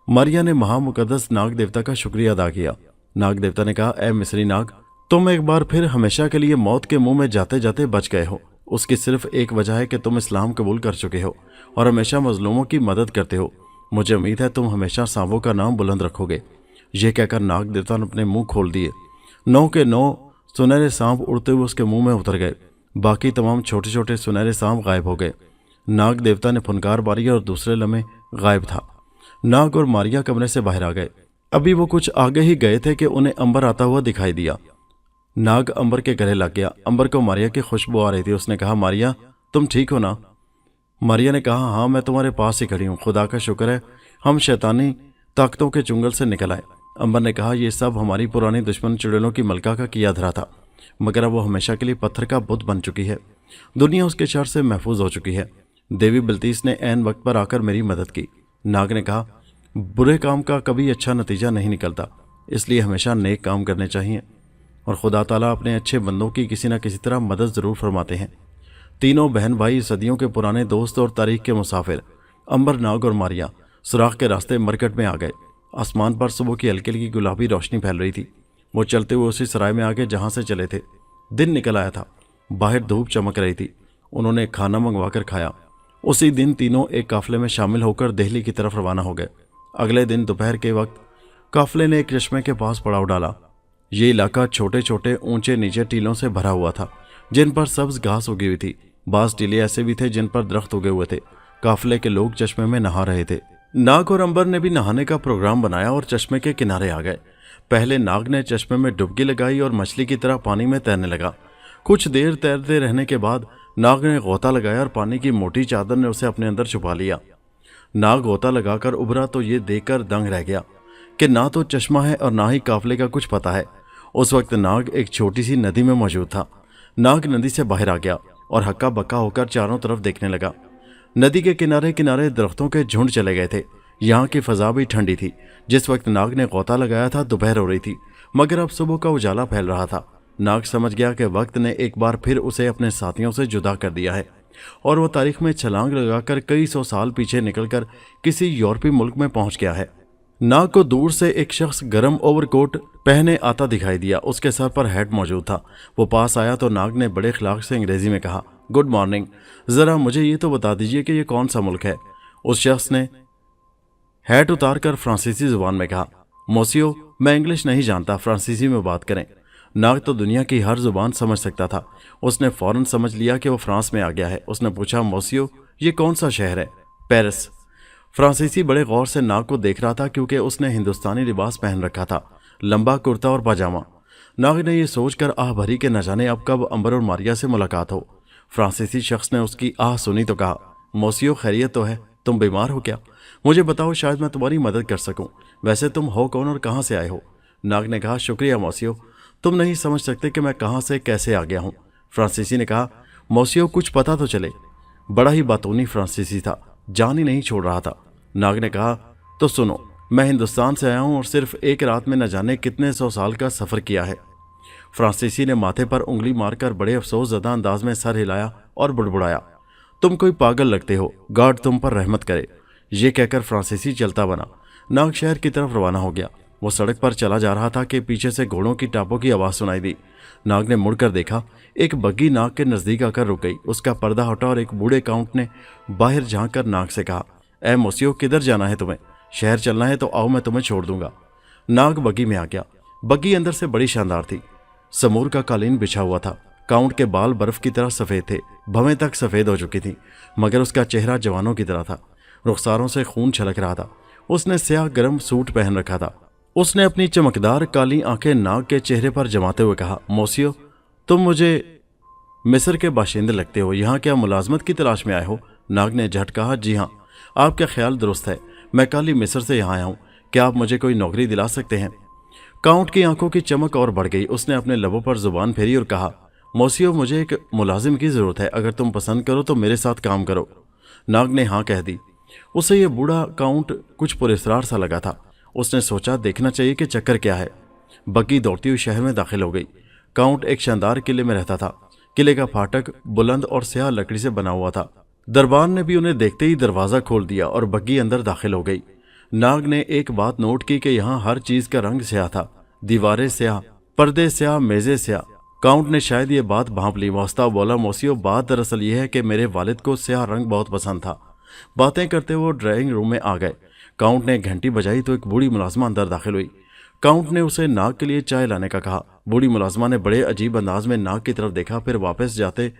Speaker 1: मारिया ने महामुकद्दस नाग देवता का शुक्रिया अदा किया। नाग देवता ने कहा, ए मिस्री नाग, तुम एक बार फिर हमेशा के लिए मौत के मुंह में जाते जाते बच गए हो। उसकी सिर्फ एक वजह है कि तुम इस्लाम कबूल कर चुके हो और हमेशा मजलूमों की मदद करते हो। मुझे उम्मीद है तुम हमेशा सांबों का नाम बुलंद रखोगे। यह कहकर नाग देवता ने अपने मुंह खोल दिए। 9 के 9 सुनहरे सांप उड़ते हुए उसके मुंह में उतर गए। बाकी तमाम छोटे छोटे सुनहरे सांप गायब हो गए। नाग देवता ने फुनकार मारी और दूसरे लम्हे गायब था। नाग और मारिया कमरे से बाहर आ गए। अभी वो कुछ आगे ही गए थे कि उन्हें अंबर आता हुआ दिखाई दिया। नाग अंबर के गले लग गया। अंबर को मारिया की खुशबू आ रही थी। उसने कहा, मारिया तुम ठीक हो ना? मारिया ने कहा, हाँ मैं तुम्हारे पास ही खड़ी हूँ। खुदा का शुक्र है हम शैतानी ताकतों के चुंगल से निकल आए। अंबर ने कहा, यह सब हमारी पुरानी दुश्मन चुड़ैलों की मलका का किया धरा था, मगर अब वो हमेशा के लिए पत्थर का बुत बन चुकी है। दुनिया उसके शर से महफूज हो चुकी है। देवी बल्तीस ने ऐन वक्त पर आकर मेरी मदद की। नाग ने कहा, बुरे काम का कभी अच्छा नतीजा नहीं निकलता, इसलिए हमेशा नेक काम करने चाहिए और खुदा ताला अपने अच्छे बंदों की किसी न किसी तरह मदद ज़रूर फरमाते हैं। तीनों बहन भाई सदियों के पुराने दोस्त और तारीख के मुसाफिर अंबर, नाग और मारिया सुराख के रास्ते मरकट में आ गए। आसमान पर सुबह की हल्की हल्की गुलाबी रोशनी फैल रही थी। वो चलते हुए उसी सराय में आ गए जहाँ से चले थे। दिन निकल आया था। बाहर धूप चमक रही थी। उन्होंने खाना मंगवा कर खाया। उसी दिन तीनों एक काफिले में शामिल होकर दिल्ली की तरफ रवाना हो गए। अगले दिन दोपहर के वक्त काफिले ने एक चश्मे के पास पड़ाव डाला। ये इलाका छोटे छोटे ऊंचे नीचे टीलों से भरा हुआ था जिन पर सब्ज घास उगी हुई थी। बास टीले ऐसे भी थे जिन पर दरख्त उगे हुए थे। काफिले के लोग चश्मे में नहा रहे थे। नाग और अंबर ने भी नहाने का प्रोग्राम बनाया और चश्मे के किनारे आ गए। पहले नाग ने चश्मे में डुबकी लगाई और मछली की तरह पानी में तैरने लगा। कुछ देर तैरते रहने के बाद नाग ने गोता लगाया और पानी की मोटी चादर ने उसे अपने अंदर छुपा लिया। नाग गोता लगाकर उभरा तो ये देखकर दंग रह गया कि ना तो चश्मा है और ना ही काफिले का कुछ पता है। उस वक्त नाग एक छोटी सी नदी में मौजूद था। नाग नदी से बाहर आ गया और हक्का बक्का होकर चारों तरफ देखने लगा। नदी के किनारे किनारे दरख्तों के झुंड चले गए थे। यहाँ की फजा भी ठंडी थी। जिस वक्त नाग ने गोता लगाया था दोपहर हो रही थी, मगर अब सुबह का उजाला फैल रहा था। नाग समझ गया कि वक्त ने एक बार फिर उसे अपने साथियों से जुदा कर दिया है और वो तारीख में छलांग लगाकर कई सौ साल पीछे निकलकर किसी यूरोपीय मुल्क में पहुंच गया है। नाग को दूर से एक शख्स गर्म ओवरकोट पहने आता दिखाई दिया। उसके सर पर हैट मौजूद था। वो पास आया तो नाग ने बड़े इखलाक से अंग्रेजी में कहा, गुड मॉर्निंग, ज़रा मुझे ये तो बता दीजिए कि ये कौन सा मुल्क है? उस शख्स ने हैट उतार कर फ्रांसीसी जुबान में कहा, मोसियो, मैं इंग्लिश नहीं जानता, फ्रांसीसी में बात करें। नाग तो दुनिया की हर जुबान समझ सकता था। उसने फौरन समझ लिया कि वो फ्रांस में आ गया है। उसने पूछा, मोसियो, ये कौन सा शहर है? पेरिस। फ्रांसीसी बड़े गौर से नाग को देख रहा था क्योंकि उसने हिंदुस्तानी लिबास पहन रखा था, लंबा कुर्ता और पाजामा। नाग ने यह सोचकर आह भरी कि न जाने अब कब अंबर और मारिया से मुलाकात हो। फ्रांसीसी शख्स ने उसकी आह सुनी तो कहा, मोसियो, खैरियत तो है? तुम बीमार हो क्या? मुझे बताओ, शायद मैं तुम्हारी मदद कर सकूं। वैसे तुम हो कौन और कहाँ से आए हो? नाग ने कहा, शुक्रिया मोसियो, तुम नहीं समझ सकते कि मैं कहाँ से कैसे आ गया हूँ। फ्रांसीसी ने कहा, मोसियो, कुछ पता तो चले। बड़ा ही बातूनी फ्रांसीसी था, जान ही नहीं छोड़ रहा था। नाग ने कहा, तो सुनो, मैं हिंदुस्तान से आया हूं और सिर्फ एक रात में न जाने कितने 100 साल का सफर किया है। फ्रांसीसी ने माथे पर उंगली मारकर बड़े अफसोसजदा अंदाज में सर हिलाया और बुड़बुड़ाया, तुम कोई पागल लगते हो, गॉड तुम पर रहमत करे। ये कहकर फ्रांसीसी चलता बना। नाग शहर की तरफ रवाना हो गया। वो सड़क पर चला जा रहा था कि पीछे से घोड़ों की टापों की आवाज सुनाई दी। नाग ने मुड़कर देखा, एक बग्गी नाग के नजदीक आकर रुक गई। उसका पर्दा हटा और एक बूढ़े काउंट ने बाहर झांक कर नाग से कहा, ए मोसियो, किधर जाना है तुम्हें? शहर चलना है तो आओ, मैं तुम्हें छोड़ दूंगा। नाग बग्गी में आ गया। बग्गी अंदर से बड़ी शानदार थी। समूर का कालीन बिछा हुआ था। काउंट के बाल बर्फ की तरह सफेद थे, भवें तक सफेद हो चुकी थी, मगर उसका चेहरा जवानों की तरह था। रुखसारों से खून छलक रहा था। उसने स्याह गर्म सूट पहन रखा था। उसने अपनी चमकदार काली आंखें नाग के चेहरे पर जमाते हुए कहा, मोसियो, तुम मुझे मिस्र के बाशिंदे लगते हो, यहाँ क्या मुलाजमत की तलाश में आए हो? नाग ने झट कहा, जी हाँ, आपका ख्याल दुरुस्त है, मैं काली मिस्र से यहाँ आया हूँ। क्या आप मुझे कोई नौकरी दिला सकते हैं? काउंट की आंखों की चमक और बढ़ गई। उसने अपने लबों पर जुबान फेरी और कहा, मोसियो, मुझे एक मुलाजिम की जरूरत है, अगर तुम पसंद करो तो मेरे साथ काम करो। नाग ने हाँ कह दी। उसे यह बूढ़ा काउंट कुछ पुरस्कार सा लगा था। उसने सोचा, देखना चाहिए कि चक्कर क्या है। बग्गी दौड़ती हुई शहर में दाखिल हो गई। काउंट एक शानदार किले में रहता था। किले का फाटक बुलंद और स्याह लकड़ी से बना हुआ था। दरबान ने भी उन्हें देखते ही दरवाजा खोल दिया और बग्गी अंदर दाखिल हो गई। नाग ने एक बात नोट की कि यहाँ हर चीज का रंग स्याह था। दीवारें स्याह, पर्दे स्याह, मेजें स्याह। काउंट ने शायद ये बात भांप ली। वास्ता बोला, मोसियो, बात दरअसल ये है कि मेरे वालिद को स्याह रंग बहुत पसंद था। बातें करते हुए ड्राइंग रूम में आ गए। काउंट ने घंटी बजाई तो एक बूढ़ी मुलाजमा अंदर दाखिल हुई। काउंट ने उसे नाग के लिए चाय लाने का कहा। बूढ़ी मुलाजमा ने बड़े अजीब अंदाज में नाग की तरफ देखा, फिर वापस जाते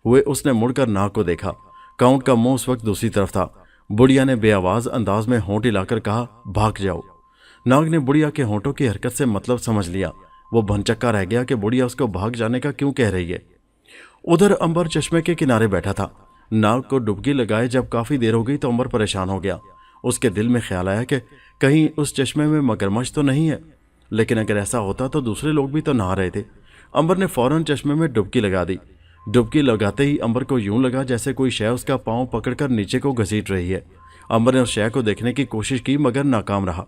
Speaker 1: हुए उसने मुड़कर नाग को देखा। काउंट का मुंह उस वक्त दूसरी तरफ था। बुढ़िया ने बेआवाज अंदाज में होंठ हिलाकर कहा, भाग जाओ। नाग ने बुढ़िया के होंठों की हरकत से मतलब समझ लिया। वो भनचक्का रह गया कि बुढ़िया उसको भाग जाने का क्यों कह रही है। उधर अंबर चश्मे के किनारे बैठा था। नाग को डुबकी लगाए जब काफी देर हो गई तो अंबर परेशान हो गया। उसके दिल में ख्याल आया कि कहीं उस चश्मे में मगरमच्छ तो नहीं है, लेकिन अगर ऐसा होता तो दूसरे लोग भी तो नहा रहे थे। अंबर ने फौरन चश्मे में डुबकी लगा दी। डुबकी लगाते ही अंबर को यूं लगा जैसे कोई शय उसका पांव पकड़कर नीचे को घसीट रही है। अंबर ने उस शय को देखने की कोशिश की मगर नाकाम रहा।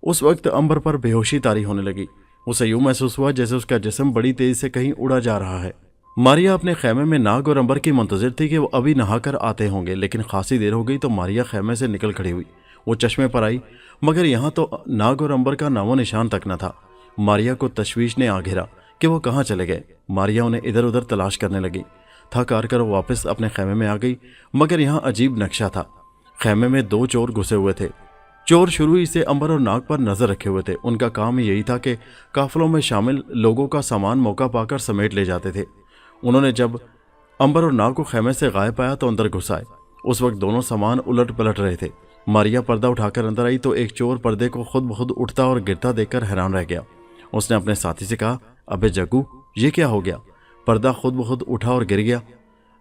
Speaker 1: उस वक्त अंबर पर बेहोशी तारी होने लगी। उसे यूं महसूस हुआ जैसे उसका जिस्म बड़ी तेजी से कहीं उड़ा जा रहा है। मारिया अपने खेमे में नाग और अंबर की मुंतजिर थी कि वो अभी नहाकर आते होंगे, लेकिन खासी देर हो गई तो मारिया खेमे से निकल खड़ी हुई। वो चश्मे पर आई मगर यहाँ तो नाग और अंबर का नामो निशान तक न था। मारिया को तशवीश ने आ घेरा कि वो कहाँ चले गए। मारिया उन्हें इधर उधर तलाश करने लगी। थक हार कर वो वापस अपने खेमे में आ गई, मगर यहाँ अजीब नक्शा था। खेमे में 2 चोर घुसे हुए थे। चोर शुरू ही से अंबर और नाग पर नजर रखे हुए थे। उनका काम यही था कि काफिलों में शामिल लोगों का सामान मौका पाकर समेट ले जाते थे। उन्होंने जब अंबर और नाग को खेमे से गायब पाया तो अंदर घुस आए। उस वक्त दोनों सामान उलट पलट रहे थे। मारिया पर्दा उठाकर अंदर आई तो एक चोर पर्दे को खुद ब खुद उठता और गिरता देखकर हैरान रह गया। उसने अपने साथी से कहा, अबे जग्गू, ये क्या हो गया? पर्दा खुद ब खुद उठा और गिर गया।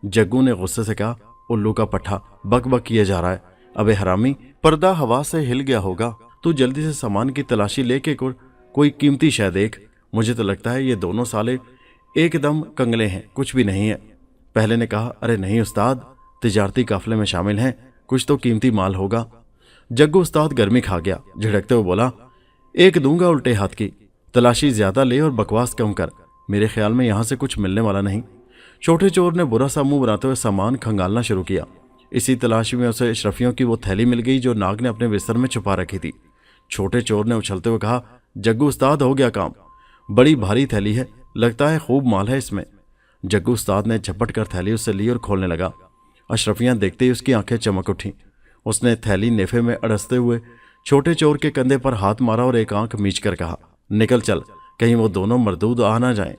Speaker 1: जग्गू ने गुस्से से कहा, उल्लू का पट्ठा, बक बक किए जा रहा है। अबे हरामी, पर्दा हवा से हिल गया होगा। तू जल्दी से सामान की तलाशी लेके कोई कीमती शय देख। मुझे तो लगता है ये दोनों साले एकदम कंगले हैं, कुछ भी नहीं है। पहले ने कहा, अरे नहीं उस्ताद, तिजारती काफिले में शामिल हैं, कुछ तो कीमती माल होगा। जग्गू उस्ताद गर्मी खा गया। झिड़कते हुए बोला, एक दूंगा उल्टे हाथ की, तलाशी ज्यादा ले और बकवास कम कर। मेरे ख्याल में यहां से कुछ मिलने वाला नहीं। छोटे चोर ने बुरा सा मुंह बनाते हुए सामान खंगालना शुरू किया। इसी तलाशी में उसे अशरफियों की वो थैली मिल गई जो नाग ने अपने बिस्तर में छुपा रखी थी। छोटे चोर ने उछलते हुए कहा, जग्गू उस्ताद, हो गया काम। बड़ी भारी थैली है, लगता है खूब माल है इसमें। जग्गू उस्ताद ने झपट कर थैली उससे ली और खोलने लगा। अशरफियां देखते ही उसकी आंखें चमक उठी। उसने थैली नेफे में अड़सते हुए छोटे चोर के कंधे पर हाथ मारा और एक आंख मीच कर कहा, निकल चल, कहीं वो दोनों मरदूद आ ना जाएं।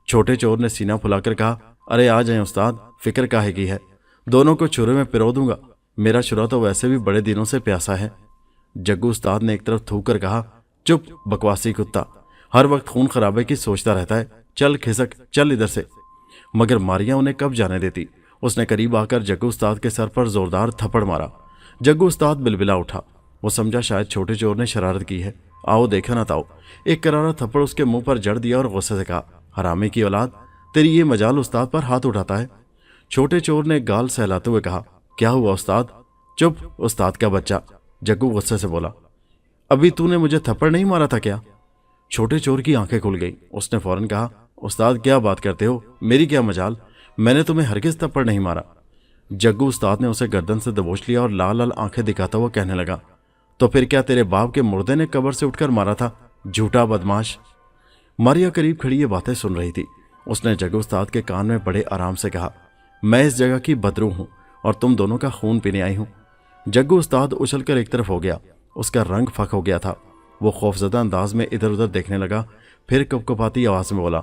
Speaker 1: छोटे चोर ने सीना फुलाकर कहा, अरे आ जाएं उस्ताद, फिक्र काहे की है, दोनों को छुरे में पिरो दूंगा, मेरा छुरा तो वैसे भी बड़े दिनों से प्यासा है। जग्गू उस्ताद ने एक तरफ थूक कर कहा, चुप बकवासी कुत्ता, हर वक्त खून खराबे की सोचता रहता है, चल खिसक, चल इधर से। मगर मारिया उन्हें कब जाने देती। उसने करीब आकर जग्गू उस्ताद के सर पर जोरदार थप्पड़ मारा। जग्गू उस्ताद बिलबिला उठा। वो समझा शायद छोटे चोर ने शरारत की है। आओ देखा ना ताओ। एक करारा थप्पड़ उसके मुंह पर जड़ दिया और गुस्से से कहा, हरामी की औलाद, तेरी ये मजाल उस्ताद पर हाथ उठाता है। छोटे चोर ने गाल सहलाते हुए कहा, क्या हुआ उस्ताद? चुप उस्ताद का बच्चा, जग्गू गुस्से से बोला। अभी तूने मुझे थप्पड़ नहीं मारा था क्या? छोटे चोर की आंखें खुल गई। उसने फौरन कहा, उस्ताद क्या बात करते हो, मेरी क्या मजाल, मैंने तुम्हें हरगिज थप्पड़ नहीं मारा। जग्गू उस्ताद ने उसे गर्दन से दबोच लिया और लाल लाल आंखें दिखाता हुआ कहने लगा, तो फिर क्या तेरे बाप के मुर्दे ने कब्र से उठकर मारा था, झूठा बदमाश। मारिया करीब खड़ी ये बातें सुन रही थी। उसने जग्गू उस्ताद के कान में बड़े आराम से कहा, मैं इस जगह की बदरू हूं और तुम दोनों का खून पीने आई हूं। जग्गू उस्ताद उछलकर एक तरफ हो गया। उसका रंग फक हो गया था। वो खौफजदा अंदाज में इधर उधर देखने लगा, फिर कपकपाती आवाज में बोला,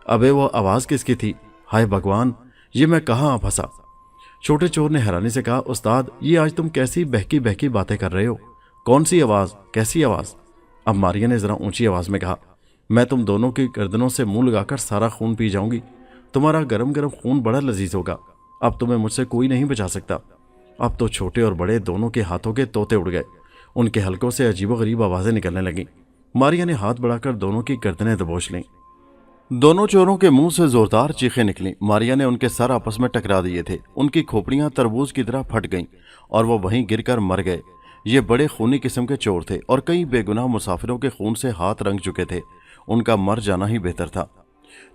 Speaker 1: अबे वो आवाज किसकी थी? हाय भगवान, ये मैं कहाँ आ फंसा। छोटे चोर ने हैरानी से कहा, उस्ताद ये आज तुम कैसी बहकी बहकी बातें कर रहे हो, कौन सी आवाज, कैसी आवाज? अब मारिया ने जरा ऊंची आवाज में कहा, मैं तुम दोनों की गर्दनों से मुंह लगाकर सारा खून पी जाऊंगी। तुम्हारा गरम गरम खून बड़ा लजीज होगा। अब तुम्हें मुझसे कोई नहीं बचा सकता। अब तो छोटे और बड़े दोनों के हाथों के तोते उड़ गए। उनके हलकों से अजीबोगरीब आवाजें निकलने लगीं। मारिया ने हाथ बढ़ाकर दोनों की गर्दनें दबोच लीं। दोनों चोरों के मुंह से जोरदार चीखें निकलीं। मारिया ने उनके सर आपस में टकरा दिए थे। उनकी खोपड़ियां तरबूज की तरह फट गईं और वो वहीं गिरकर मर गए। ये बड़े खूनी किस्म के चोर थे और कई बेगुनाह मुसाफिरों के खून से हाथ रंग चुके थे। उनका मर जाना ही बेहतर था।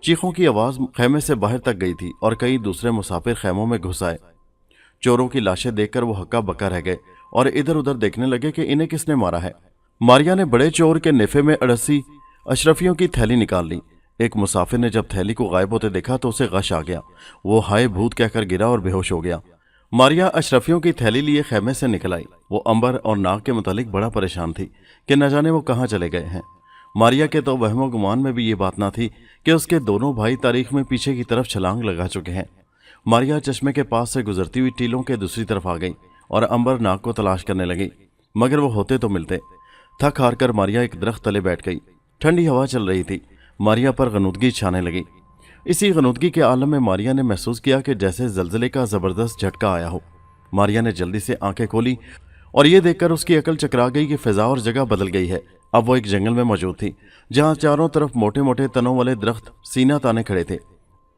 Speaker 1: चीखों की आवाज खैमे से बाहर तक गई थी और कई दूसरे मुसाफिर खैमों में घुस आए। चोरों की लाशें देखकर वो हक्का बक्का रह गए और इधर उधर देखने लगे कि इन्हें किसने मारा है। मारिया ने बड़े चोर के निफे में अड़सी अशरफियों की थैली निकाल ली। एक मुसाफिर ने जब थैली को गायब होते देखा तो उसे गश आ गया। वो हाय भूत कहकर गिरा और बेहोश हो गया। मारिया अशरफियों की थैली लिए खैमे से निकल आई। वो अंबर और नाग के मुतालिक बड़ा परेशान थी कि न जाने वो कहाँ चले गए हैं। मारिया के तो वहमो गुमान में भी ये बात ना थी कि उसके दोनों भाई तारीख में पीछे की तरफ छलांग लगा चुके हैं। मारिया चश्मे के पास से गुजरती हुई टीलों के दूसरी तरफ आ गई और अंबर नाग को तलाश करने लगी, मगर वो होते तो मिलते। थक हार कर मारिया एक दरख्त तले बैठ गई। ठंडी हवा चल रही थी। मारिया पर गनूदगी छाने लगी। इसी गनूदगी के आलम में मारिया ने महसूस किया कि जैसे जलजले का जबरदस्त झटका आया हो। मारिया ने जल्दी से आंखें खोली और ये देखकर उसकी अकल चकरा गई कि फिजा और जगह बदल गई है। अब वो एक जंगल में मौजूद थी जहां चारों तरफ मोटे मोटे तनों वाले दरख्त सीना ताने खड़े थे।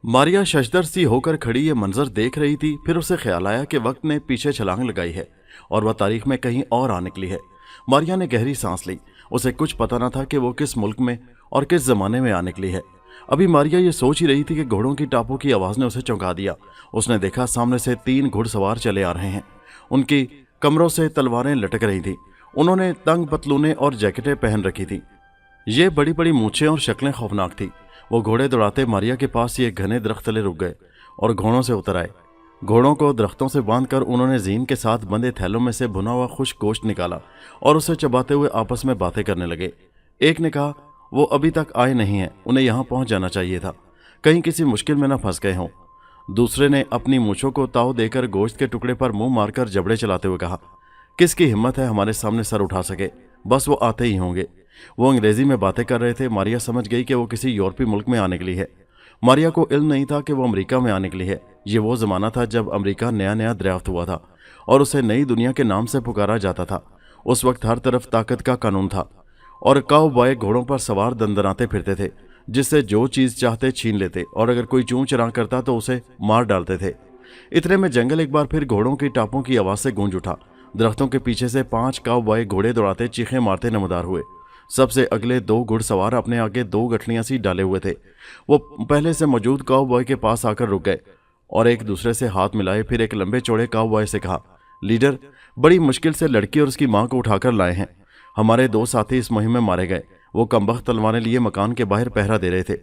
Speaker 1: मारिया शशदर सी होकर खड़ी ये मंजर देख रही थी। फिर उसे ख्याल आया कि वक्त ने पीछे छलांग लगाई है और वह तारीख में कहीं और आ निकली है। मारिया ने गहरी सांस ली। उसे कुछ पता न था कि वो किस मुल्क में और किस जमाने में आ निकली है। अभी मारिया ये सोच ही रही थी कि घोड़ों की टापों की आवाज ने उसे चौंका दिया। उसने देखा सामने से 3 घुड़सवार चले आ रहे हैं। उनकी कमरों से तलवारें लटक रही थी। उन्होंने तंग पतलूनें और जैकेटें पहन रखी थी। ये बड़ी बड़ी मूछें और शक्लें खौफनाक थी। वो घोड़े दौड़ाते मारिया के पास ये घने दरख्त तले रुक गए और घोड़ों से उतर आए। घोड़ों को दरख्तों से बांधकर उन्होंने जीन के साथ बंधे थैलों में से भुना हुआ खुश्क गोश्त निकाला और उसे चबाते हुए आपस में बातें करने लगे। एक ने कहा, वो अभी तक आए नहीं हैं, उन्हें यहाँ पहुँच जाना चाहिए था, कहीं किसी मुश्किल में न फंस गए हों। दूसरे ने अपनी मूछों को ताव देकर गोश्त के टुकड़े पर मुंह मारकर जबड़े चलाते हुए कहा, किसकी हिम्मत है हमारे सामने सर उठा सके, बस वो आते ही होंगे। वो अंग्रेजी में बातें कर रहे थे। मारिया समझ गई कि वो किसी यूरोपीय मुल्क में आने के लिए है। मारिया को इल्म नहीं था कि वो अमेरिका में आने के लिए है। ये वो ज़माना था जब अमेरिका नया नया दरियाफ्त हुआ था और उसे नई दुनिया के नाम से पुकारा जाता था। उस वक्त हर तरफ ताकत का कानून था और काउबॉय घोड़ों पर सवार दंदनाते फिरते थे, जिससे जो चीज़ चाहते छीन लेते और अगर कोई चूं चरां करता तो उसे मार डालते थे। इतने में जंगल एक बार फिर घोड़ों की टापों की आवाज़ से गूंज उठा। दरख्तों के पीछे से 5 काउबॉय घोड़े दौड़ाते चीखें मारते नमदार हुए। सबसे अगले 2 घुड़सवार अपने आगे 2 गठलियां सी डाले हुए थे। वो पहले से मौजूद काउबॉय के पास आकर रुक गए और एक दूसरे से हाथ मिलाए। फिर एक लंबे चौड़े काउबॉय से कहा, लीडर, बड़ी मुश्किल से लड़की और उसकी मां को उठाकर लाए हैं। हमारे 2 साथी इस मुहिम में मारे गए। वो कमबख्त तलवारें लिए मकान के बाहर पहरा दे रहे थे।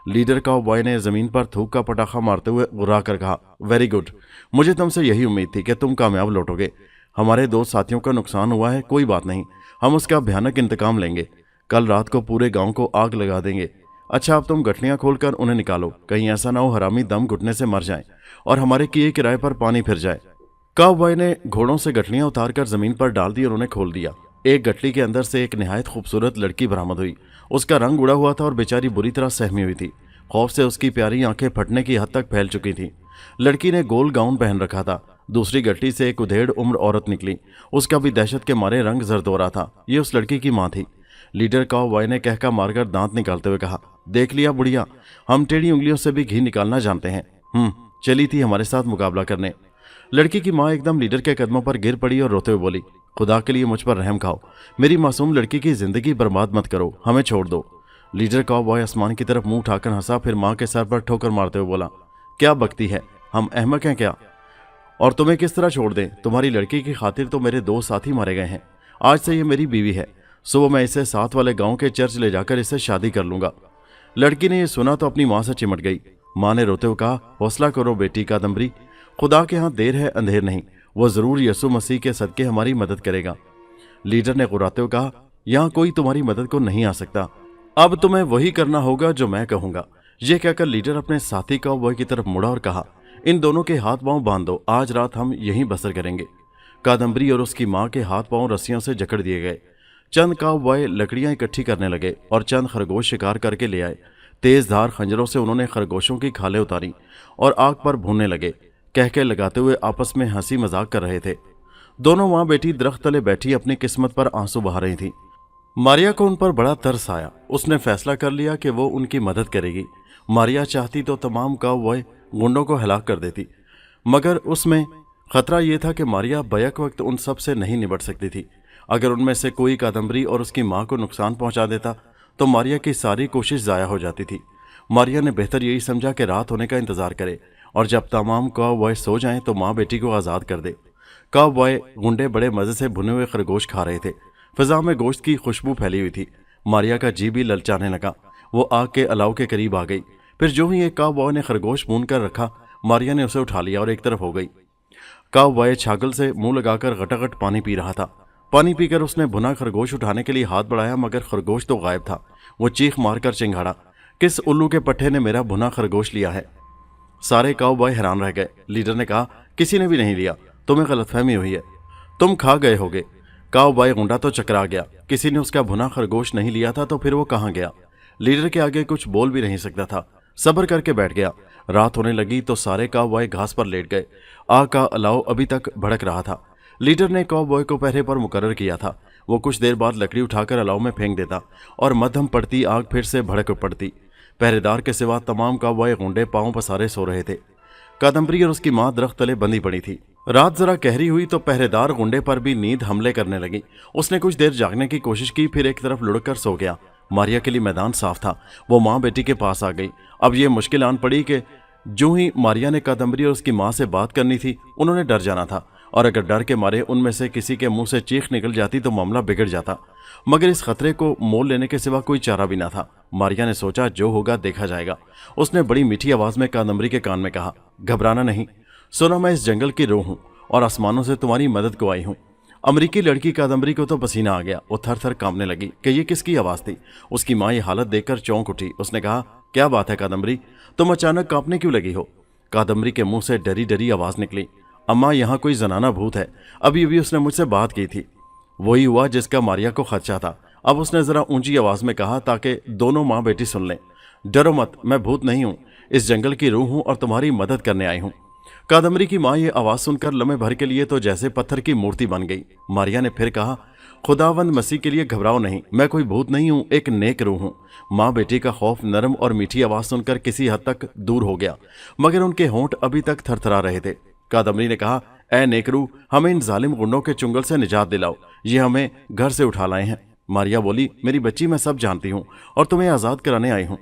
Speaker 1: लीडर काउबॉय ने जमीन पर थूक का पटाखा मारते हुए गुर्रा कर कहा, वेरी गुड, मुझे तुमसे यही उम्मीद थी कि तुम कामयाब लौटोगे। हमारे 2 साथियों का नुकसान हुआ है, कोई बात नहीं, हम उसका भयानक इंतकाम लेंगे। कल रात को पूरे गांव को आग लगा देंगे। अच्छा, अब तुम गठलियां खोलकर उन्हें निकालो, कहीं ऐसा ना हो हरामी दम घुटने से मर जाएं और हमारे किए किराए पर पानी फिर जाए। काउबॉय ने घोड़ों से गठलियां उतारकर जमीन पर डाल दी और उन्हें खोल दिया। एक गठली के अंदर से एक निहायत खूबसूरत लड़की बरामद हुई। उसका रंग उड़ा हुआ था और बेचारी बुरी तरह सहमी हुई थी। खौफ से उसकी प्यारी आंखें फटने की हद तक फैल चुकी थीं। लड़की ने गोल गाउन पहन रखा था। दूसरी गठली से एक उधेड़ उम्र औरत निकली। उसका भी दहशत के मारे रंग जर्द हो रहा था। ये उस लड़की की मां थी। लीडर काउबॉय ने कहका मारकर दांत निकालते हुए कहा, देख लिया बुढ़िया, हम टेढ़ी उंगलियों से भी घी निकालना जानते हैं। चली थी हमारे साथ मुकाबला करने। लड़की की मां एकदम लीडर के कदमों पर गिर पड़ी और रोते हुए बोली, खुदा के लिए मुझ पर रहम खाओ, मेरी मासूम लड़की की जिंदगी बर्बाद मत करो, हमें छोड़ दो। लीडर काउबॉय आसमान की तरफ मुंह उठाकर हंसा, फिर मां के सर पर ठोकर मारते हुए बोला, क्या बकती है, हम अहमक हैं क्या? और तुम्हें किस तरह छोड़ दें? तुम्हारी लड़की की खातिर तो मेरे 2 साथी मारे गए हैं। आज से ये मेरी बीवी है। सुबह मैं इसे साथ वाले गांव के चर्च ले जाकर इससे शादी कर लूंगा। लड़की ने यह सुना तो अपनी मां से चिमट गई। मां ने रोते हुए कहा, हौसला करो बेटी कादम्बरी, खुदा के यहाँ देर है अंधेर नहीं, वो जरूर यीशु मसीह के सदके हमारी मदद करेगा। लीडर ने गुर्राते हुए कहा, यहाँ कोई तुम्हारी मदद को नहीं आ सकता, अब तुम्हें वही करना होगा जो मैं कहूंगा। यह कहकर लीडर अपने साथी काउबॉय की तरफ मुड़ा और कहा, इन दोनों के हाथ पांव बांध दो, आज रात हम यहीं बसर करेंगे। कादम्बरी और उसकी मां के हाथ पांव रस्सियों से जकड़ दिए गए। चंद काउबॉय लकड़ियां इकट्ठी करने लगे और चंद खरगोश शिकार करके ले आए। तेज धार खंजरों से उन्होंने खरगोशों की खालें उतारी और आग पर भूनने लगे। कहके लगाते हुए आपस में हंसी मजाक कर रहे थे। दोनों माँ बेटी दरख्त तले बैठी अपनी किस्मत पर आंसू बहा रही थी। मारिया को उन पर बड़ा तरस आया। उसने फैसला कर लिया कि वो उनकी मदद करेगी। मारिया चाहती तो तमाम काउबॉय गुंडों को हलाक कर देती, मगर उसमें खतरा यह था कि मारिया बैक वक्त उन सब से नहीं निपट सकती थी। अगर उनमें से कोई कादम्बरी और उसकी मां को नुकसान पहुंचा देता तो मारिया की सारी कोशिश जाया हो जाती थी। मारिया ने बेहतर यही समझा कि रात होने का इंतजार करे और जब तमाम काउबॉय सो जाएं तो मां बेटी को आज़ाद कर दे। काउबॉय गुंडे बड़े मजे से भुने हुए खरगोश खा रहे थे। फिजा में गोश्त की खुशबू फैली हुई थी। मारिया का जी भी ललचाने लगा। वो आग के अलाव के करीब आ गई। फिर जो ही एक काउबॉय ने खरगोश भून कर रखा, मारिया ने उसे उठा लिया और एक तरफ हो गई। काउबॉय छागल से मुंह लगाकर घटाघट पानी पी रहा था। पानी पीकर उसने भुना खरगोश उठाने के लिए हाथ बढ़ाया, मगर खरगोश तो गायब था। वो चीख मारकर चिंगाड़ा, किस उल्लू के पट्टे ने मेरा भुना खरगोश लिया है? सारे काउबॉय हैरान रह गए। लीडर ने कहा, किसी ने भी नहीं लिया, तुम्हें गलतफहमी हुई है, तुम खा गए होगे। काउबॉय गुंडा तो चकरा गया। किसी ने उसका भुना खरगोश नहीं लिया था तो फिर वो कहाँ गया? लीडर के आगे कुछ बोल भी नहीं सकता था। सब्र करके बैठ गया। रात होने लगी तो सारे काउबॉय घास पर लेट गए। आग का अलाव अभी तक भड़क रहा था। लीडर ने काउबॉय को पहरे पर मुकर्रर किया था। वो कुछ देर बाद लकड़ी उठाकर अलाव में फेंक देता और मध्यम पड़ती आग फिर से भड़क पड़ती। पहरेदार के सिवा तमाम काउबॉय गुंडे पांव पसारे सो रहे थे। कादम्बरी और उसकी मां दरख्त तले बंधी पड़ी थी। रात जरा गहरी हुई तो पहरेदार गुंडे पर भी नींद हमले करने लगी। उसने कुछ देर जागने की कोशिश की, फिर एक तरफ लुढ़क कर सो गया। मारिया के लिए मैदान साफ था। वो मां बेटी के पास आ गई। अब ये मुश्किल आन पड़ी कि जो ही मारिया ने कादम्बरी और उसकी मां से बात करनी थी, उन्होंने डर जाना था, और अगर डर के मारे उनमें से किसी के मुंह से चीख निकल जाती तो मामला बिगड़ जाता। मगर इस खतरे को मोल लेने के सिवा कोई चारा भी ना था। मारिया ने सोचा, जो होगा देखा जाएगा। उसने बड़ी मीठी आवाज में कादम्बरी के कान में कहा, घबराना नहीं, सुनो मैं इस जंगल की रूह हूं और आसमानों से तुम्हारी मदद को आई हूं। अमरीकी लड़की कादम्बरी को तो पसीना आ गया। वो थर थर कांपने लगी कि ये किसकी आवाज थी। उसकी मां ये हालत देखकर चौंक उठी। उसने कहा, क्या बात है कादम्बरी, तुम अचानक कांपने क्यों लगी हो? कादम्बरी के मुंह से डरी डरी आवाज निकली, अम्मा यहाँ कोई जनाना भूत है, अभी अभी उसने मुझसे बात की थी। वही हुआ जिसका मारिया को खदशा था। अब उसने जरा ऊंची आवाज में कहा ताकि दोनों माँ बेटी सुन लें, डरो मत, मैं भूत नहीं हूँ, इस जंगल की रूह हूँ और तुम्हारी मदद करने आई हूँ। कादम्बरी की माँ ये आवाज सुनकर लम्हे भर के लिए तो जैसे पत्थर की मूर्ति बन गई। मारिया ने फिर कहा, खुदावंद मसीह के लिए घबराओ नहीं, मैं कोई भूत नहीं हूँ, एक नेक रूह हूँ। माँ बेटी का खौफ नरम और मीठी आवाज सुनकर किसी हद तक दूर हो गया, मगर उनके होंठ अभी तक थरथरा रहे थे। कादम्बरी ने कहा, ए नेकरू, हमें इन जालिम गुंडों के चुंगल से निजात दिलाओ, ये हमें घर से उठा लाए हैं। मारिया बोली, मेरी बच्ची, मैं सब जानती हूँ और तुम्हें आज़ाद कराने आई हूँ।